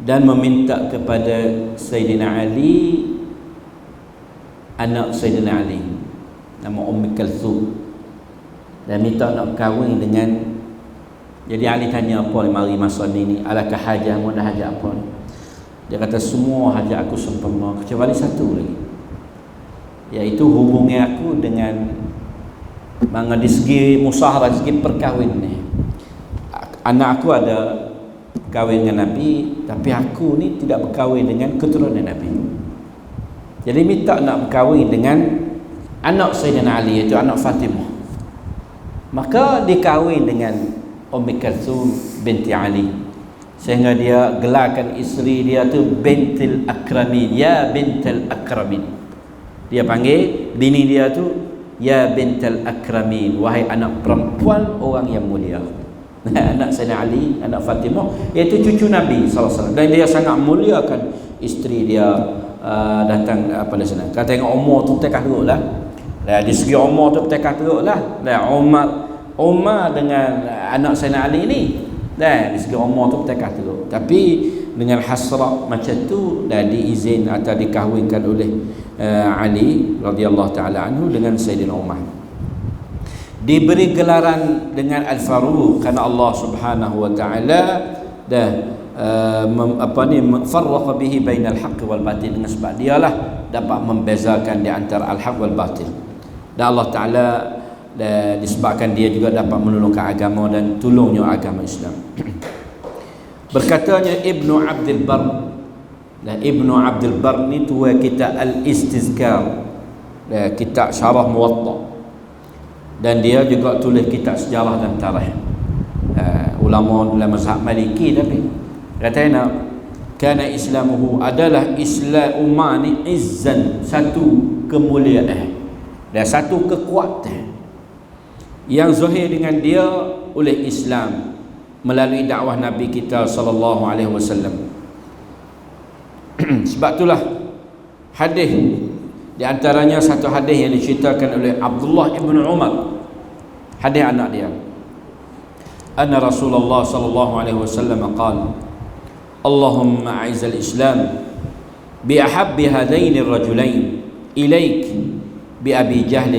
dan meminta kepada Sayyidina Ali, anak Sayyidina Ali nama Ummi Kalthum, dan minta nak kahwin dengan. Jadi Ali tanya, apa mari masa ni alakah hajat, mana hajat apa? Dia kata semua hajat aku sempurna kecuali satu lagi, iaitu hubungan aku dengan dari segi musaharah, dari segi perkahwin ni. Anak aku ada kahwin dengan Nabi, tapi aku ni tidak berkahwin dengan keturunan Nabi. Jadi minta nak berkahwin dengan anak Sayyidina Ali, iaitu anak Fatimah. Maka dikahwin dengan Ummi Kalthum binti Ali, sehingga dia gelarkan isteri dia tu Bintul Akramin, ya Bintul Akramin. Dia panggil bini dia tu ya Bintul Akramin, wahai anak perempuan orang yang mulia. Anak Sayyidina Ali, anak Fatimah, iaitu cucu Nabi SAW. Dan dia sangat muliakan isteri dia. Datang pada sana. Kalau tengok umur tu tekah teruk lah. Di segi umur tu tekah teruk lah. Umar dengan anak Sayyidina Ali ni, di segi umur tu tekah teruk. Tapi dengan hasrat macam tu dah diizin atau dikahwinkan oleh Ali radhiyallahu taala anhu dengan Sayyidina Umar. Diberi gelaran dengan Al-Faruq kerana Allah Subhanahu wa taala dah farraqa bihi bainal haqq wal batil, dengan sebab dialah dapat membezakan di antara al-haq wal batil. Dan Allah taala disebabkan dia juga dapat menolongkan agama dan tolongnya agama Islam. Berkatanya Ibnu Abdul Barr, dan Ibnu Abdul Barr ni tua kitab Al-Istizkar, kitab syarah Muwatta. Dan dia juga tulis kitab sejarah dan tarikh. Ulama dalam mazhab Maliki, tapi katanya kana islamuhu, adalah Islam Umar ni izzan, satu kemuliaan dan satu kekuatan yang zahir dengan dia oleh Islam melalui dakwah Nabi kita sallallahu alaihi wasallam. Sebab itulah hadis, di antaranya satu hadis yang diceritakan oleh Abdullah ibn Umar, hadis anak dia, anna Rasulullah sallallahu alaihi wasallam qala Allahumma a'izz al-islam bi ahabbi hadaini ar-rajulain ilaik bi Abi Jahl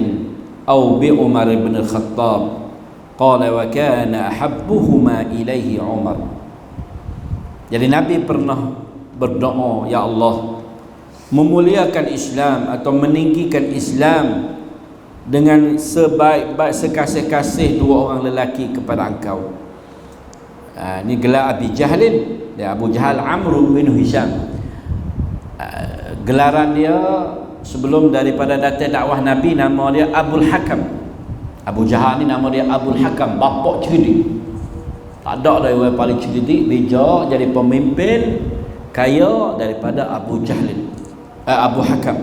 aw bi Umar ibn al-Khattab qala wa kana ahabbuhuma ilaihi Umar. Jadi Nabi pernah berdoa, ya Allah, memuliakan Islam atau meninggikan Islam dengan sebaik-baik sekasih-kasih dua orang lelaki kepada engkau. Ini gelar Abi Jahlin dan Abu Jahal, Amr bin Hisham. Gelaran dia sebelum daripada datang dakwah Nabi, nama dia Abul Hakam. Abu Jahal ni nama dia Abul Hakam, bapak cerdik. Tak ada dari orang paling cerdik, bijak, jadi pemimpin kaya daripada Abu Jahlin, Abu Hakam.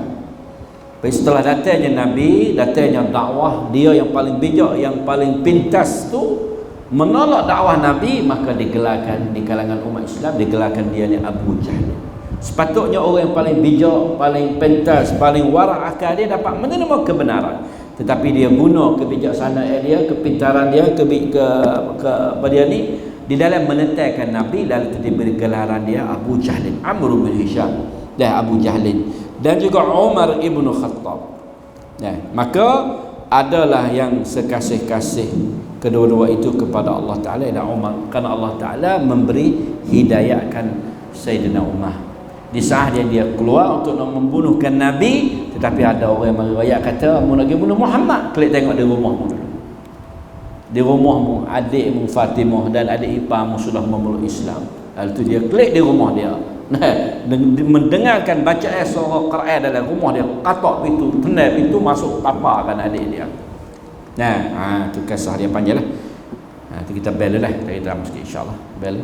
Lepas setelah datangnya Nabi, datangnya dakwah, dia yang paling bijak, yang paling pintas tu menolak dakwah Nabi, maka digelarkan di kalangan umat Islam, digelarkan dia ni Abu Jahl. Sepatutnya orang yang paling bijak, paling pintas, paling warak akal dia dapat menerima kebenaran, tetapi dia guna kebijaksanaan dia, kepintaran dia, apa dia ni, di dalam menentangkan Nabi, lalu diberi gelaran dia Abu Jahl, Amr bin Hisham dan Abu Jahlin, dan juga Umar ibn Khattab. Maka adalah yang sekasih-kasih kedua-dua itu kepada Allah Ta'ala dan Umar, kerana Allah Ta'ala memberi hidayahkan Sayyidina Umar di saat dia keluar untuk nak membunuhkan Nabi. Tetapi ada orang yang meriwayat kata, mu nak pergi bunuh Muhammad, klik tengok di rumahmu dulu, di rumahmu adikmu Fatimah dan adik iparmu sudah memeluk Islam. Lalu tu dia klik di rumah dia, mendengarkan bacaan surah Quran dalam rumah dia, katak pintu, tenang pintu, masuk paparkan adik dia. Tu kisah dia panjang lah. Tu kita bel lah, kita dalam sikit insyaAllah. Bel.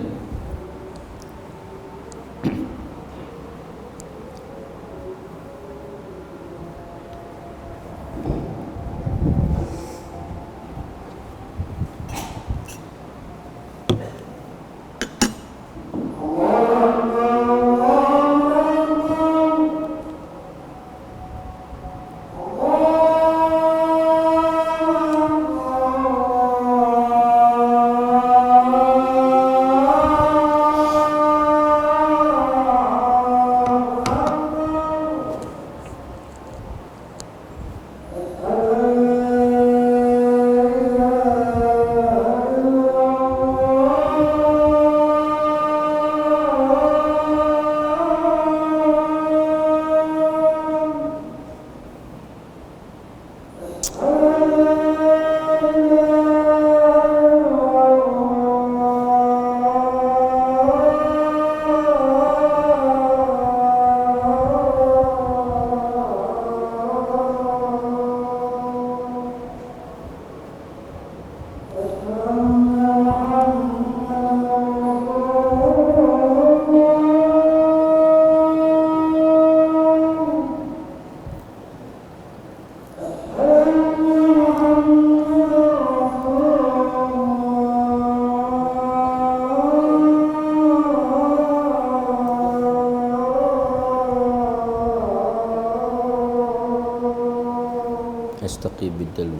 استقي بالدلو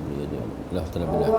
لا اختلاف بالله.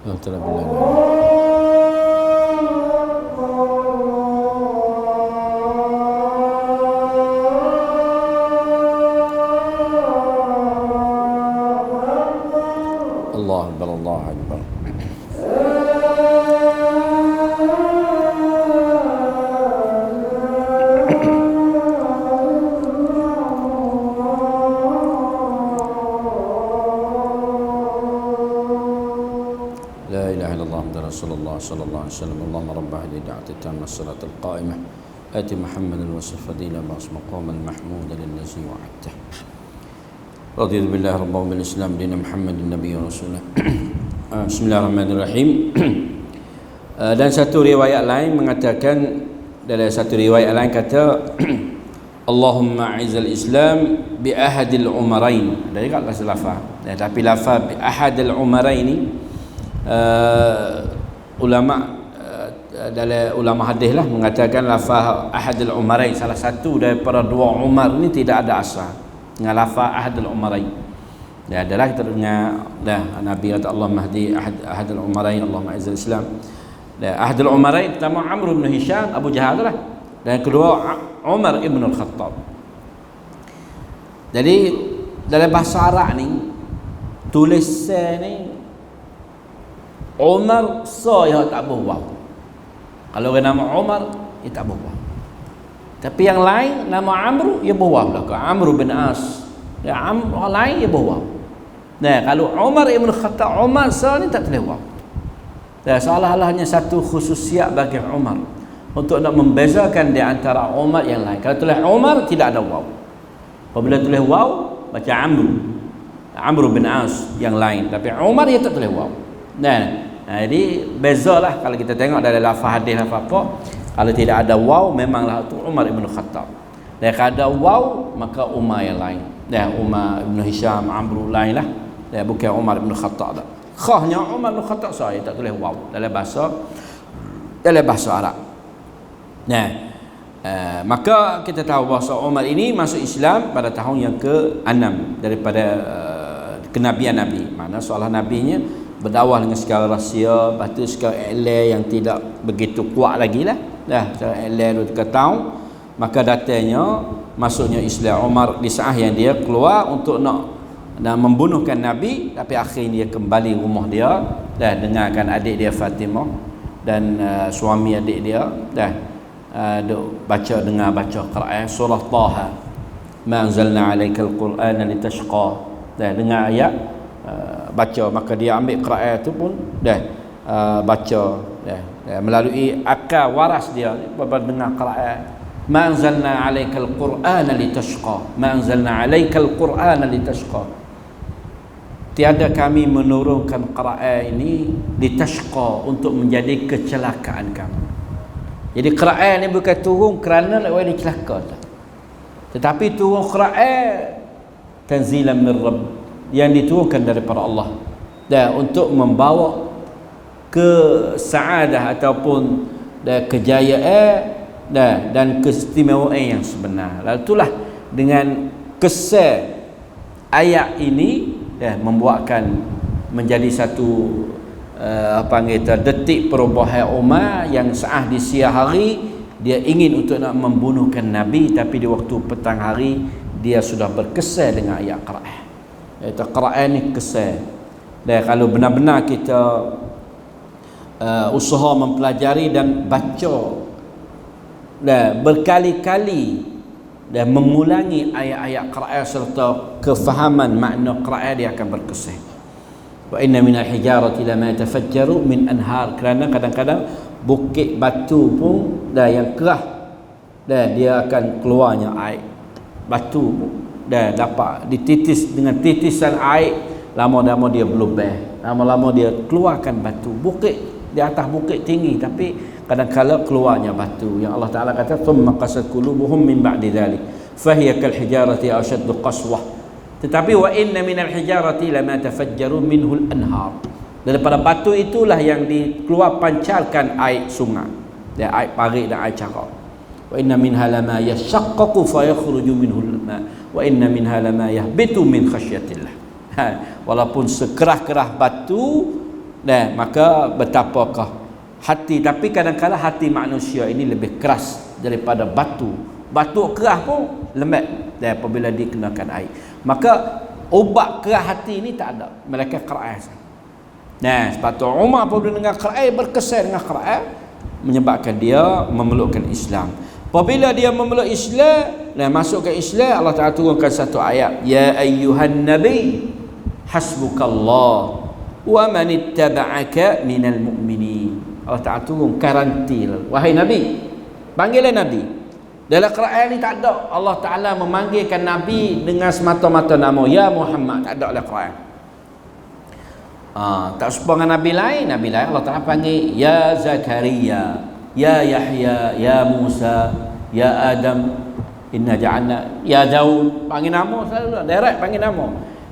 Antara bilang. Allah Akbar, Allah Akbar. لا إله إلا الله محمد رسول الله صلى الله عليه وسلم. اللهم رب هذه الدعوة التامة الصلاة القائمة آت محمدا الوصف فضيلة بعص مقاما محمودا للذي وعدته. رضيت بالله ربا وبالإسلام دين محمد النبي ورسوله. Bismillahirrahmanirrahim. Dan satu riwayat lain mengatakan, dalam satu riwayat lain kata Allahumma a'izzal Islam bi ahadil umarain. Dari kat lafaz. Tapi lafaz bi ahadil umarain ni ulama dalam ulama hadis lah mengatakan lafaz ahadul umarain, salah satu daripada dua Umar ni tidak ada asal dengan lafaz ahadul umarain. Dia adalah kita dengar dah Nabi kata Allah mahdi ahadul umarain, Allahumma izzil Islam. Dan ahadul umarain pertama Amr bin Hisham Abu Jahal lah, dan kedua Umar ibn al-Khattab. Jadi dalam bahasa Arab ni tulisan ni Umar saya tak berwaw. Kalau orang nama Umar dia tak berwaw. Tapi yang lain nama Amr dia berwaw lah. Amr bin As. Ya Amr lain dia berwaw. Nah, kalau Umar ibn Khattab Umar saya ni tak boleh waw. Dan seolah-olahnya satu khususiat bagi Umar untuk nak membezakan di antara Umar yang lain. Kalau tulis Umar tidak ada waw. Apabila tulis waw baca Amr bin As yang lain. Tapi Umar dia tak tulis waw. Jadi bezalah kalau kita tengok dari lafaz hadis lafaz apa. Kalau tidak ada waw memanglah itu Umar ibn Khattab. Dan kalau ada waw maka Umar yang lain. Dan Umar ibn Hisham Amr lain lah. Dan bukan Umar ibn Khattab dah. Khahnya Umar ibn Khattab saya tak tulis waw dalam bahasa Arab. Maka kita tahu bahawa Umar ini masuk Islam pada tahun yang ke-6 daripada kenabian Nabi. Mana seolah nabinya berdakwah dengan secara rahsia, lepas tu secara iklan yang tidak begitu kuat lagi lah. Secara iklan 2-3 tahun. Maka datangnya masuknya Islam Umar di saat yang dia keluar untuk nak membunuhkan Nabi, tapi akhirnya dia kembali rumah dia dengarkan adik dia Fatimah dan suami adik dia baca Quran surah Taha, ma anzalna alaikal qur'ana litashqa. Dengar ayat baca, maka dia ambil Quran tu pun baca melalui akal waras dia dengar Quran. Ma anzalna alaikal qur'ana litashqa, ma anzalna alaikal qur'ana litashqa. Tiada kami menurunkan Quran ini litashqa, untuk menjadi kecelakaan kamu. Jadi Quran ni bukan turun kerana nak buat celaka tak. Tetapi turun Quran tanzilan min Rabb, yang diturunkan daripada Allah, dan untuk membawa kesaadah ataupun kejayaan dan keistimewaan yang sebenar. Lalu itulah dengan kesan ayat ini membuatkan menjadi satu detik perubahan Umar yang saat di siang hari dia ingin untuk nak membunuhkan Nabi, tapi di waktu petang hari dia sudah berkesan dengan ayat Quran. Ayat Quran ni kesan. Dan kalau benar-benar kita usaha mempelajari dan baca berkali-kali dan mengulangi ayat-ayat Quran serta kefahaman makna Quran, dia akan berkesan. Wa inna minal hijarati lama yatafajjaru min anhar. Kerana kadang-kadang bukit batu pun yang kerah dia akan keluarnya air. Batu pun dapat dititis dengan titisan air, lama-lama dia berlubang, lama-lama dia keluarkan batu. Bukit di atas bukit tinggi, tapi kadang-kala keluarnya batu. Yang Allah Taala kata thumma qasat qulubuhum min ba'di dhalik fahiya kal hijarati ashaddu qaswah. Tetapi wa inna minal hijarati lama tafajjaru minhul anhar. Daripada batu itulah yang dikeluar pancarkan air sungai, dan air parit dan air carak. Wa inna minha lama yashaqqaqu fa yakhruju minhul ma wa inna minha lama yahbitu min khasyatillah. Walaupun sekerah-kerah batu Dan maka betapakah hati, tapi kadang-kadang hati manusia ini lebih keras daripada batu. Batu keras pun lembut dan apabila dikenakan air. Maka ubat keras hati ini tak ada, mereka keras. Nah, sebab tu Umar apabila dengar Quran, berkesan dengan Quran, menyebabkan dia memelukkan Islam. Apabila dia memeluk Islam dan masuk ke Islam, Allah Ta'ala turunkan satu ayat, ya ayyuhan nabi hasbukallah wa man ittaba'aka minal mu'minin. Allah Ta'ala turun karantil, wahai nabi, panggilan nabi. Dalam Quran ni tak ada Allah Ta'ala memanggilkan nabi dengan semata-mata nama ya Muhammad, tak ada dalam Quran. Tak serupa dengan Nabi lain Allah Ta'ala panggil ya Zakaria, ya Yahya, ya Musa, ya Adam, inna ja'alna, ya Daud, panggil nama selalu, direct panggil nama.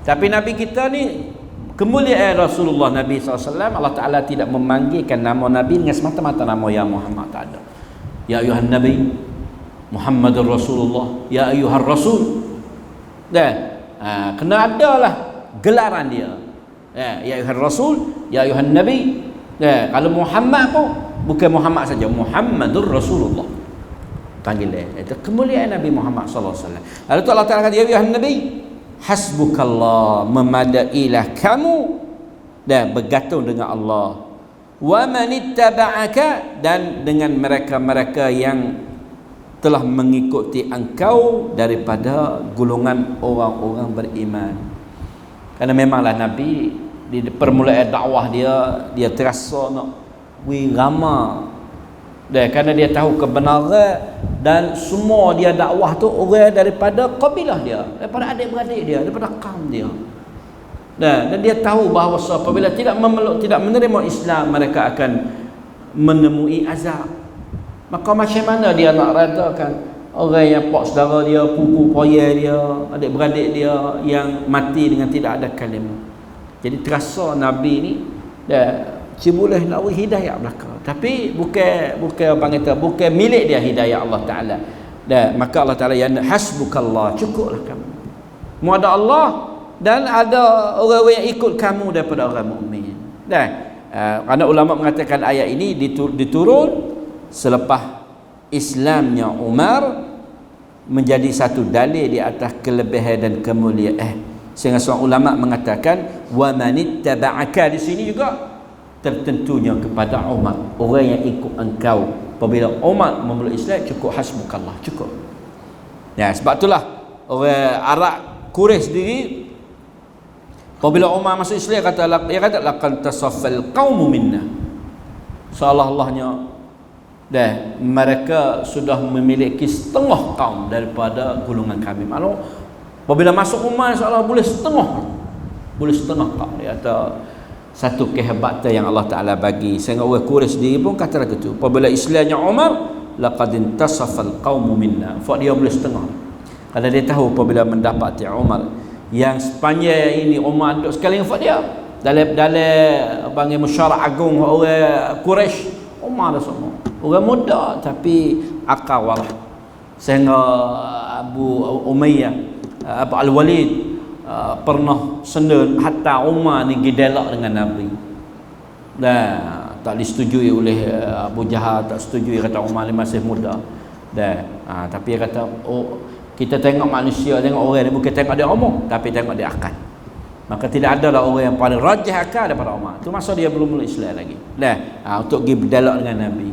Tapi Nabi kita ni kemuliaan Rasulullah Nabi SAW, Allah Ta'ala tidak memanggilkan nama Nabi dengan semata-mata nama ya Muhammad, tak ada. Ya ayuhan Nabi Muhammadur Rasulullah, ya ayuhar Rasul. Dan kena adalah gelaran dia. Ya ayuhan Rasul, ya ayuhan Nabi. Kalau Muhammad pun bukan Muhammad saja, Muhammadur Rasulullah panggil dia. Itu kemuliaan Nabi Muhammad sallallahu alaihi wasallam. Lalu tu Allah Taala kata ya ayuhan Nabi hasbukallah, memadailah kamu dan bergantung dengan Allah. Wa man ittaba'aka, dan dengan mereka-mereka yang telah mengikuti engkau daripada golongan orang-orang beriman. Kerana memanglah Nabi di permulaan dakwah dia terasa nak ramah. Dan kerana dia tahu kebenaran, dan semua dia dakwah tu orang daripada kabilah dia, daripada adik-beradik dia, daripada kaum dia. Dan dia tahu bahawa apabila tidak memeluk, tidak menerima Islam, mereka akan menemui azab. Maka macam mana dia nak redakan orang yang pak saudara dia, pupu poya dia, adik-beradik dia yang mati dengan tidak ada kalimah. Jadi terasa Nabi ni dah boleh nak hidayah belaka, tapi bukan apa kata, bukan milik dia hidayah Allah Taala. Dan maka Allah Taala yang hasbukallah, cukuplah kamu. Mu ada Allah dan ada orang yang ikut kamu daripada orang mukmin. Dan kerana ulama mengatakan ayat ini diturun selepas Islamnya Umar menjadi satu dalil di atas kelebihan dan kemuliaan. Sehingga seorang ulama mengatakan wa manittaba'aka, di sini juga tertentunya kepada Umar, orang yang ikut engkau. Apabila Umar memeluk Islam, cukup hasbukallah, cukup. Ya, sebab itulah orang Arab Quraisy sendiri apabila Umar masuk Islam dia kata laqad tasaffal qaumu minna, seolah-olahnya dah mereka sudah memiliki setengah kaum daripada golongan kami. Maklum apabila masuk Umar seolah boleh setengah kaum. Dia kata satu kehebatan yang Allah Ta'ala bagi, sehingga orang Quraisy sendiri pun kata begitu. Apabila Islamnya Umar, laqad intasafal qaumu minna, dia boleh setengah. Kalau dia tahu apabila mendapati Umar yang sepanjang ini Umar duduk sekali dengan dia dalam panggil musyawarah agung orang Quraisy, Umar dah semua orang muda tapi akal walah. Sehingga Abu Umayyah, Abu Al-Walid pernah senda hatta Umar ni gidelak dengan Nabi. Dan tak disetujui oleh Abu Jahal, tak setujui, kata Umar ni masih muda. Dan tapi dia kata, oh, kita tengok manusia, tengok orang ni bukan tengok dia umur, tapi tengok dia akal. Maka tidak ada lah orang yang paling rajih akal daripada Umar. Tu masa dia belum mula Islam lagi. Untuk pergi berdialog dengan Nabi.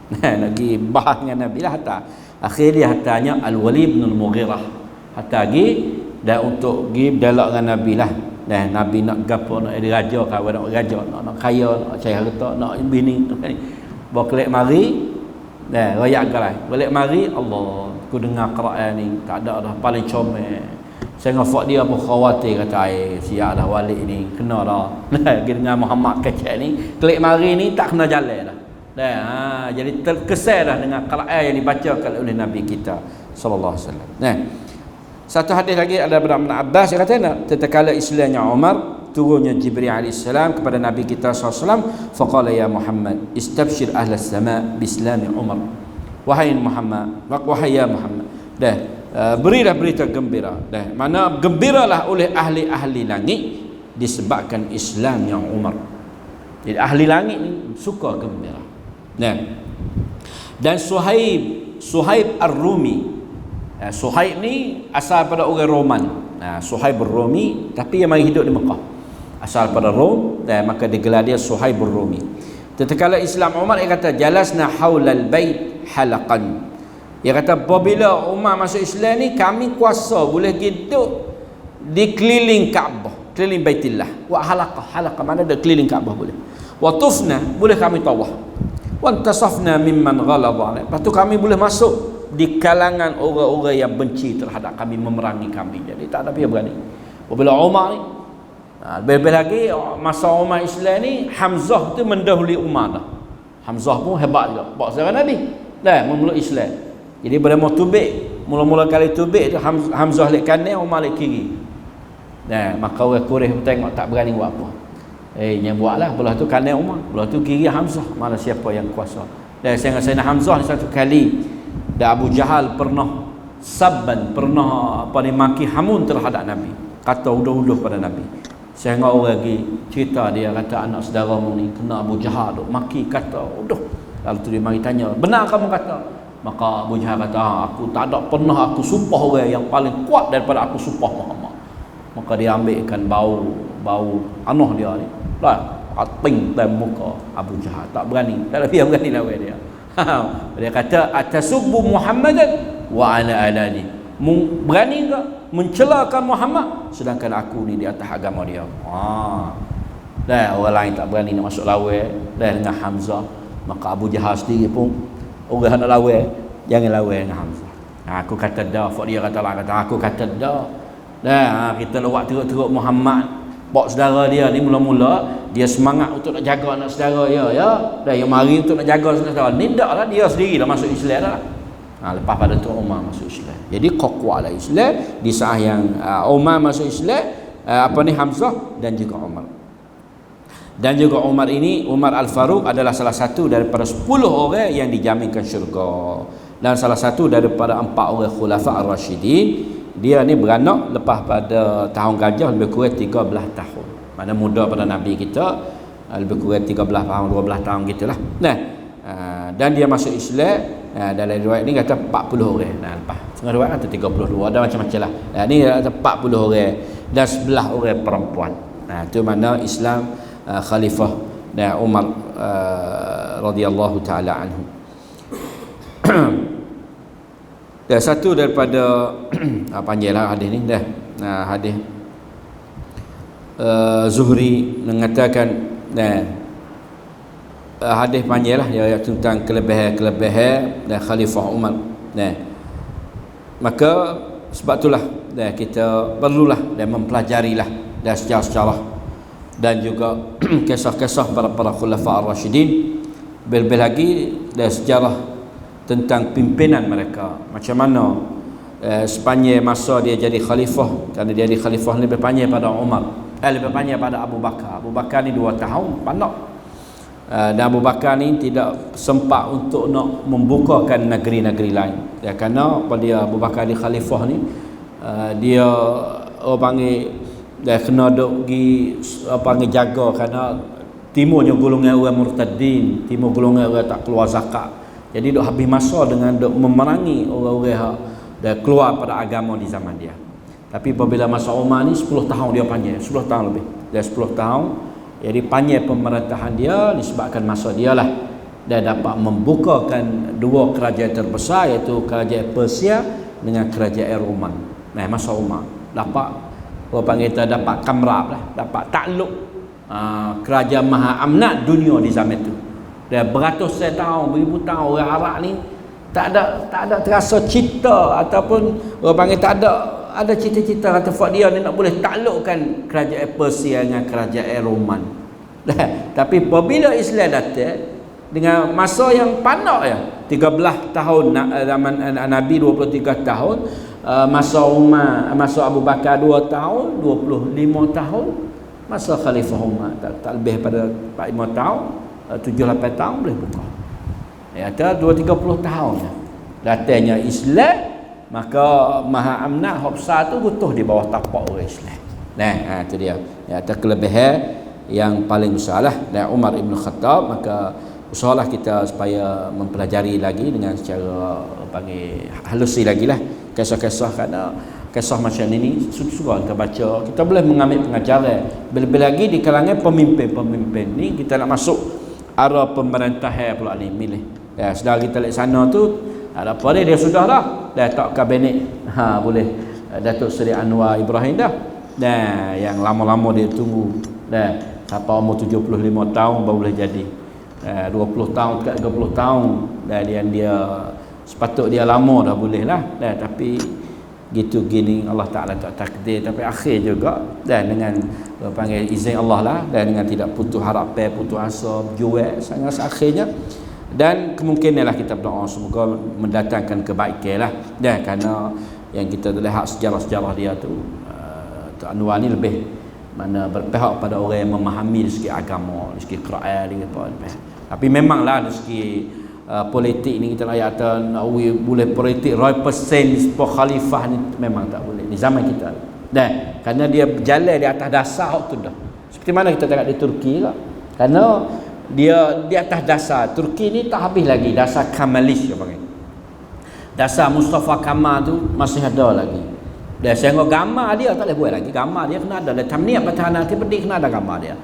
Nak pergi bahas dengan Nabi lah hatta. Akhirnya hatanya Al-Walid bin Al-Mughirah. Hatta pergi dan untuk pergi berdialog dengan Nabi lah. Nabi nak gapo, nak jadi raja, kawan nak raja, nak kaya, nak cari harta, nak bini. Bawa kelek mari. Rakyat galai. Balik mari, Allah, aku dengar Quran ni, tak ada dah, paling comel. Saya ngafak dia pun khawatir, kata siap dah walik ni, kena dah. Dengan Muhammad kecil ni, klik mari ni tak kena jalan dah. Jadi terkesan dah dengan Quran yang dibacakan oleh Nabi kita sallallahu alaihi wasallam. Satu hadis lagi ada daripada Ibn Abbas, dia kata tatkala Islamnya Umar, turunnya Jibril alaihissalam kepada Nabi kita sallallahu alaihi wasallam, faqala ya Muhammad istabshir ahlas sama biislami Umar. Wahai Muhammad, wahai ya Muhammad, berilah berita gembira. Mana gembiralah oleh ahli-ahli langit disebabkan Islamnya Umar. Jadi ahli langit ni suka gembira. Nah, dan Suhaib Ar-Rumi. Suhaib ni asal pada orang Roman. Suhaib Ar-Rumi, tapi yang mari hidup di Mekah. Asal pada Rom, dan maka digelar dia Suhaib Ar-Rumi. Tatkala Islam Umar, dia kata jalasna haulal bait halaqan. Dia kata apabila Umar masuk Islam ni, kami kuasa boleh hidup di keliling Kaabah, keliling Baitillah. Wa halaqah mana ada keliling Kaabah boleh. Wa tufna, boleh kami tawaf. Wa tasafna mimman ghalaba. Lepas tu kami boleh masuk di kalangan orang-orang yang benci terhadap kami, memerangi kami. Jadi tak ada pihak berani. Apabila Umar ni, lebih lagi masa Umar Islam ni, Hamzah tu mendahului Umar dah. Hamzah pun hebat juga, bawa sejarah Nabi dah memeluk Islam. Jadi pada mau tubik, mula-mula kali tubik tu Hamzah lek kanan, Umar lek kiri. Maka orang Quraisy pun tengok tak berani buat apa. Yang buatlah, belah tu kanan Umar, belah tu kiri Hamzah, mana siapa yang kuasa. Dan Sayyidina Hamzah ni satu kali, dan Abu Jahal pernah sabban, pernah maki hamun terhadap Nabi, kata uduh-uduh pada Nabi. Sehingga orang lagi cerita, dia kata anak saudaramu ni kena Abu Jahal duk maki, kata uduh. Lalu tu dia mari tanya, benar kamu kata? Maka Abu Jahal kata, aku tak ada pernah aku sumpah orang yang paling kuat daripada aku sumpah Muhammad. Maka dia ambilkan bau anuh dia ni, lah ating dalam muka Abu Jahal, tak berani, tak ada dia berani lawan dia. Dia kata atasubbu Muhammadan wa ana alani. Berani enggak mencelakan Muhammad sedangkan aku ni di atas agama dia. Dah orang lain tak berani nak masuk lawan dah dengan Hamzah. Maka Abu Jahal sendiri pun orang nak lawan, jangan lawan dengan Hamzah. Aku kata dah, dia kata lah, kata aku kata dah. Dah kita lewat teruk-teruk Muhammad, pak saudara dia ni mula-mula dia semangat untuk nak jaga anak saudara dia, ya. Dah yang mari untuk nak jaga saudara. Ni taklah dia sendiri dah masuk Islam dah. Lepas pada tu Umar masuk Islam. Jadi kuatlah Islam di saat yang Umar masuk Islam, Hamzah dan juga Umar. Dan juga Umar ini, Umar Al-Faruq adalah salah satu daripada 10 orang yang dijaminkan syurga. Dan salah satu daripada 4 orang khulafa ar-rasyidin. Dia ni beranak lepas pada tahun gajah lebih kurang 13 tahun. Mana muda pada Nabi kita, lebih kurang 13 tahun, 12 tahun gitulah. Dan dia masuk Islam. Dalam riwayat ni kata 40 orang. Lepas setengah riwayat kata 32, ada macam-macam lah. Ni kata 40 orang dan 11 orang perempuan. Itu mana Islam Khalifah dan Umar radhiyallahu taala anhu. Dan satu daripada panjanglah hadis ni dah. Hadis Zuhri mengatakan hadis panjanglah dia tentang kelebihan dan Khalifah Umar. Maka sebab itulah kita perlulah dan mempelajarilah dan sejarah-sejarah dan juga kisah-kisah para khulafa ar-rasyidin, lebih lagi dan sejarah tentang pimpinan mereka, macam mana sepanjang masa dia jadi khalifah. Kerana dia jadi khalifah lebih panjang pada Umar, lebih panjang pada Abu Bakar. Abu Bakar ni 2 tahun pandang. Dan Abu Bakar ni tidak sempat untuk nak membukakan negeri-negeri lain. Kerana pada dia Abu Bakar di khalifah ni, dia orang panggil dia kena duk pergi panggil jaga, kerana timurnya golongan orang murtadin, timur golongan orang tak keluar zakat. Jadi duk habis masa dengan duk memerangi orang-orang yang keluar pada agama di zaman dia. Tapi apabila masa Umar ni 10 tahun dia panjang, 10 tahun lebih. Dia 10 tahun. Jadi panjang pemerintahan dia disebabkan masa dia lah dia dapat membukakan 2 kerajaan terbesar, iaitu kerajaan Persia dengan kerajaan Roman. Masa Umar dapat orang panggil kita dapat kamrab lah, dapat takluk kerajaan maha amnat dunia di zaman itu. Dan beratus tahun, beribu tahun orang Arab ni tak ada terasa cita, ataupun orang panggil tak ada cita-cita kata fak dia ni nak boleh taklukkan kerajaan Persia dengan kerajaan Roman. Tapi apabila Islam datang dengan masa yang panak ya, 13 tahun zaman Nabi 23 tahun, masa Umar, masa Abu Bakar 2 tahun, 25 tahun, masa Khalifah Umar tak lebih pada 45 tahun, 7-8 tahun boleh buka. Ada 2-30 tahun datangnya Islam, maka maha amnah hak besar tu butuh di bawah tapak orang Islam. Itu dia. Ada kelebihan yang paling besar lah, dan Umar Ibn Khattab. Maka usahalah kita supaya mempelajari lagi dengan secara panggil halusi lagi lah kisah-kisah, kerana kisah macam ini suka kita baca, kita boleh mengambil pengajaran. Lebih lagi di kalangan pemimpin ni, kita nak masuk arah pemerintahan pula ni milih. Ya, sedar kita lihat sana tu ada apa dia sudah dah tak kabinet. Boleh Datuk Seri Anwar Ibrahim dah. Nah, yang lama-lama dia tunggu. Dah sampai umur 75 tahun baru boleh jadi. 20 tahun dekat 30 tahun dan dia sepatut dia lama dah boleh lah. Tapi gitu gini Allah Taala tak takdir, tapi akhir juga dan dengan panggil izin Allah lah, dan dengan tidak putus harapan, putus asa, berjuang sangat akhirnya. Dan kemungkinan lah kita berdoa semoga mendatangkan kebaikan lah. Dan kerana yang kita lihat sejarah-sejarah dia tu, Anwar ni lebih mana berpihak pada orang yang memahami dari segi agama, dari segi Quran, dari apa. Tapi memanglah dari segi politik ni kita layak boleh politik 100% khalifah ni memang tak boleh di zaman kita. Dan kerana dia berjalan di atas dasar waktu dah. Seperti mana kita tengok di Turki lah. Kerana dia di atas dasar Turki ni tak habis lagi, dasar Kemalis dia panggil. Dasar Mustafa Kemal tu masih ada lagi. Dan sehingga gambar dia tak boleh buat lagi. Gambar dia kena ada. Dan tamniat pertahanan Tibet kena ada gambar dia.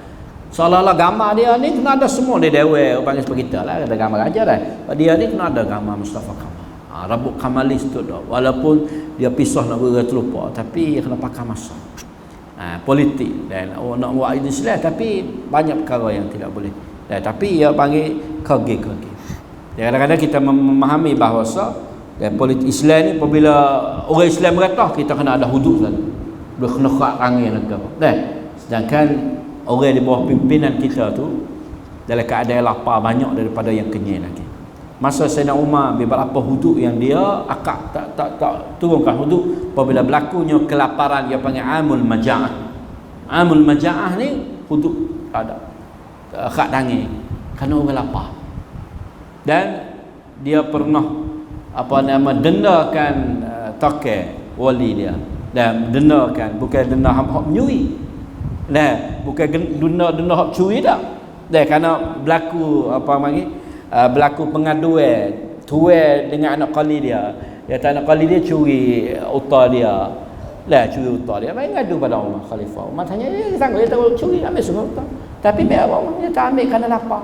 Seolah-olah gambar dia ni kena ada semua di dewa panggil seperti kita lah, ada gambar aja dah. Dia ni kena ada gambar Mustafa Kemal. Rabuk Kemalis tu dah. Walaupun dia pisah nak terlupa, tapi dia kena pakai masa. Politik dan nak buat Islam, tapi banyak perkara yang tidak boleh. Tapi dia panggil kage-kage. Kadang-kadang kita memahami bahawa politik Islam ni apabila orang Islam berkata kita kena ada hudud selalu. Dia kena khak rangai negara. Sedangkan orang di bawah pimpinan kita tu dalam keadaan lapar banyak daripada yang kenyang lagi. Masa Sayyidina Umar beberapa hudud yang dia akak tak turunkan hudud apabila berlakunya kelaparan, dia panggil amul maja'ah. Amul maja'ah ni hudud ada khak rangai kerana orang lapar. Dan dia pernah dendakan toke wali dia, dan dendakan bukan denda hak menyuri, bukan denda hak curi dah. Kerana berlaku pengaduan tuai dengan anak kali dia. Anak kali dia curi utah dia. Curi utah dia. Mai ngadu pada Umar Khalifah. Umar tanya dia sanggup dia tahu curi ambil semua utah. Tapi biar apa dia tak ambil kerana lapar.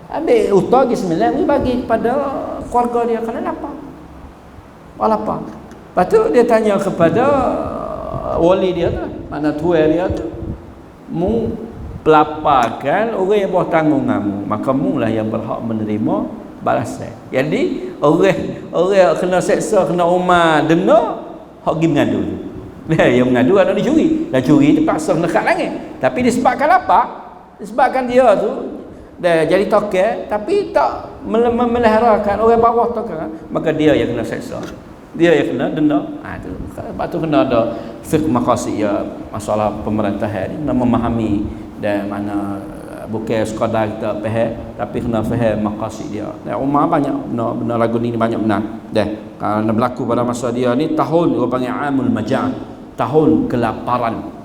Ambil utah bismillah bagi kepada keluarga dia kerana lapar. Lapar. Lepas tu dia tanya kepada wali dia tu, mana tuai dia tu, mu pelaparkan orang yang bawah tanggunganmu, maka mu lah yang berhak menerima balasan. Jadi orang kena seksa, kena Umar denda, hak pergi mengadu tu. Yang mengadu ada dicuri. Dan curi terpaksa kena kat langit. Tapi disebabkan lapar, disebabkan dia tu dah jadi toke tapi tak memeliharakan orang bawah toke, maka dia yang kena seksa, dia yang kena denda. Sebab tu kena ada fiqh maqasid ya, masalah pemerintahan ni kena memahami dan mana bukan sekadar kita faham, tapi kena faham maqasid dia. Dan Umar banyak benar lagu ni banyak benar. Kerana berlaku pada masa dia ni tahun dia panggil amul maja'ah, tahun kelaparan,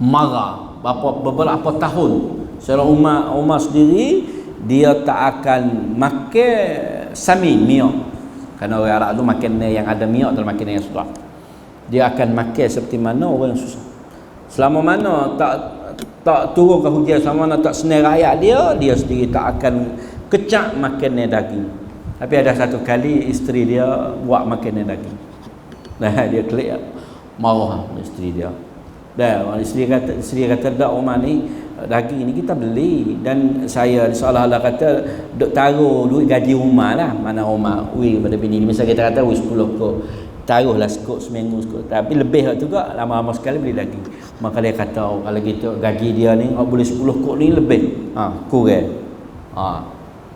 marah beberapa tahun. Seorang Umar sendiri dia tak akan makan samin minyak, kerana orang Arab tu makan yang ada minyak dalam makanan yang susah. Dia akan makan seperti mana orang yang susah. Selama mana tak turun ke hujan, selama mana tak senang rakyat dia sendiri tak akan kecak makanan daging. Tapi ada satu kali isteri dia buat makanan daging. Dia kelik marah isteri dia. Isteri kata dak Umar ni daging ni kita beli, dan saya seolah-olah kata duk taruh duit gaji rumah lah. Mana Umar pada bini ni, misalnya kita kata 10 kok, taruhlah sekut seminggu sekut, tapi lebih juga lama-lama sekali beli lagi. Maka dia kata kalau gitu gaji dia ni boleh 10 kok ni lebih kurang.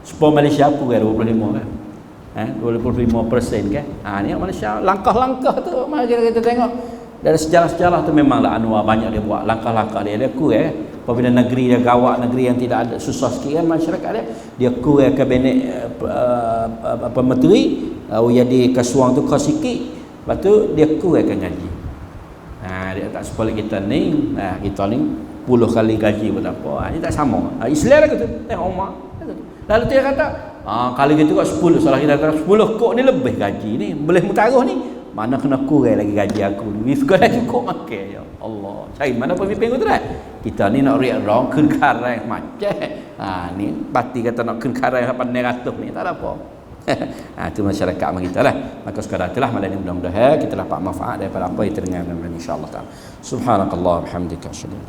Sport Malaysia kurang 25 kan, 25% kan. Ni Malaysia langkah-langkah tu mari kita tengok. Dari sejarah-sejarah tu memanglah Anwar banyak dia buat langkah-langkah dia kurang. Apabila negeri dia gawat, negeri yang tidak ada susah sikit kan masyarakat dia kurang kabinet menteri, jadi kasuang tu kau sikit, lepas tu dia kurangkan gaji. Dia tak sekolah kita ni, kita ni 10 kali gaji berapa. Ini tak sama. Islam kata tengok Umar. Lalu dia kata, kalau gitu kat 10, salah kita kata 10 kok ni lebih gaji ni. Boleh mutaruh ni. Mana kena kurang lagi gaji aku ni. Sekolah cukup makan ya Allah. Cari mana pemimpin tu dah. Kita ni nak riak rong keun karang macam. Ni parti kata nak keun karang 800 ni tak ada apa. Itu masyarakat sama kita lah. Maka sekadar itulah malam ni mudah-mudahan kita dapat manfaat daripada apa yang terdengar insya-Allah taala. Subhanakallah bihamdika asyhadu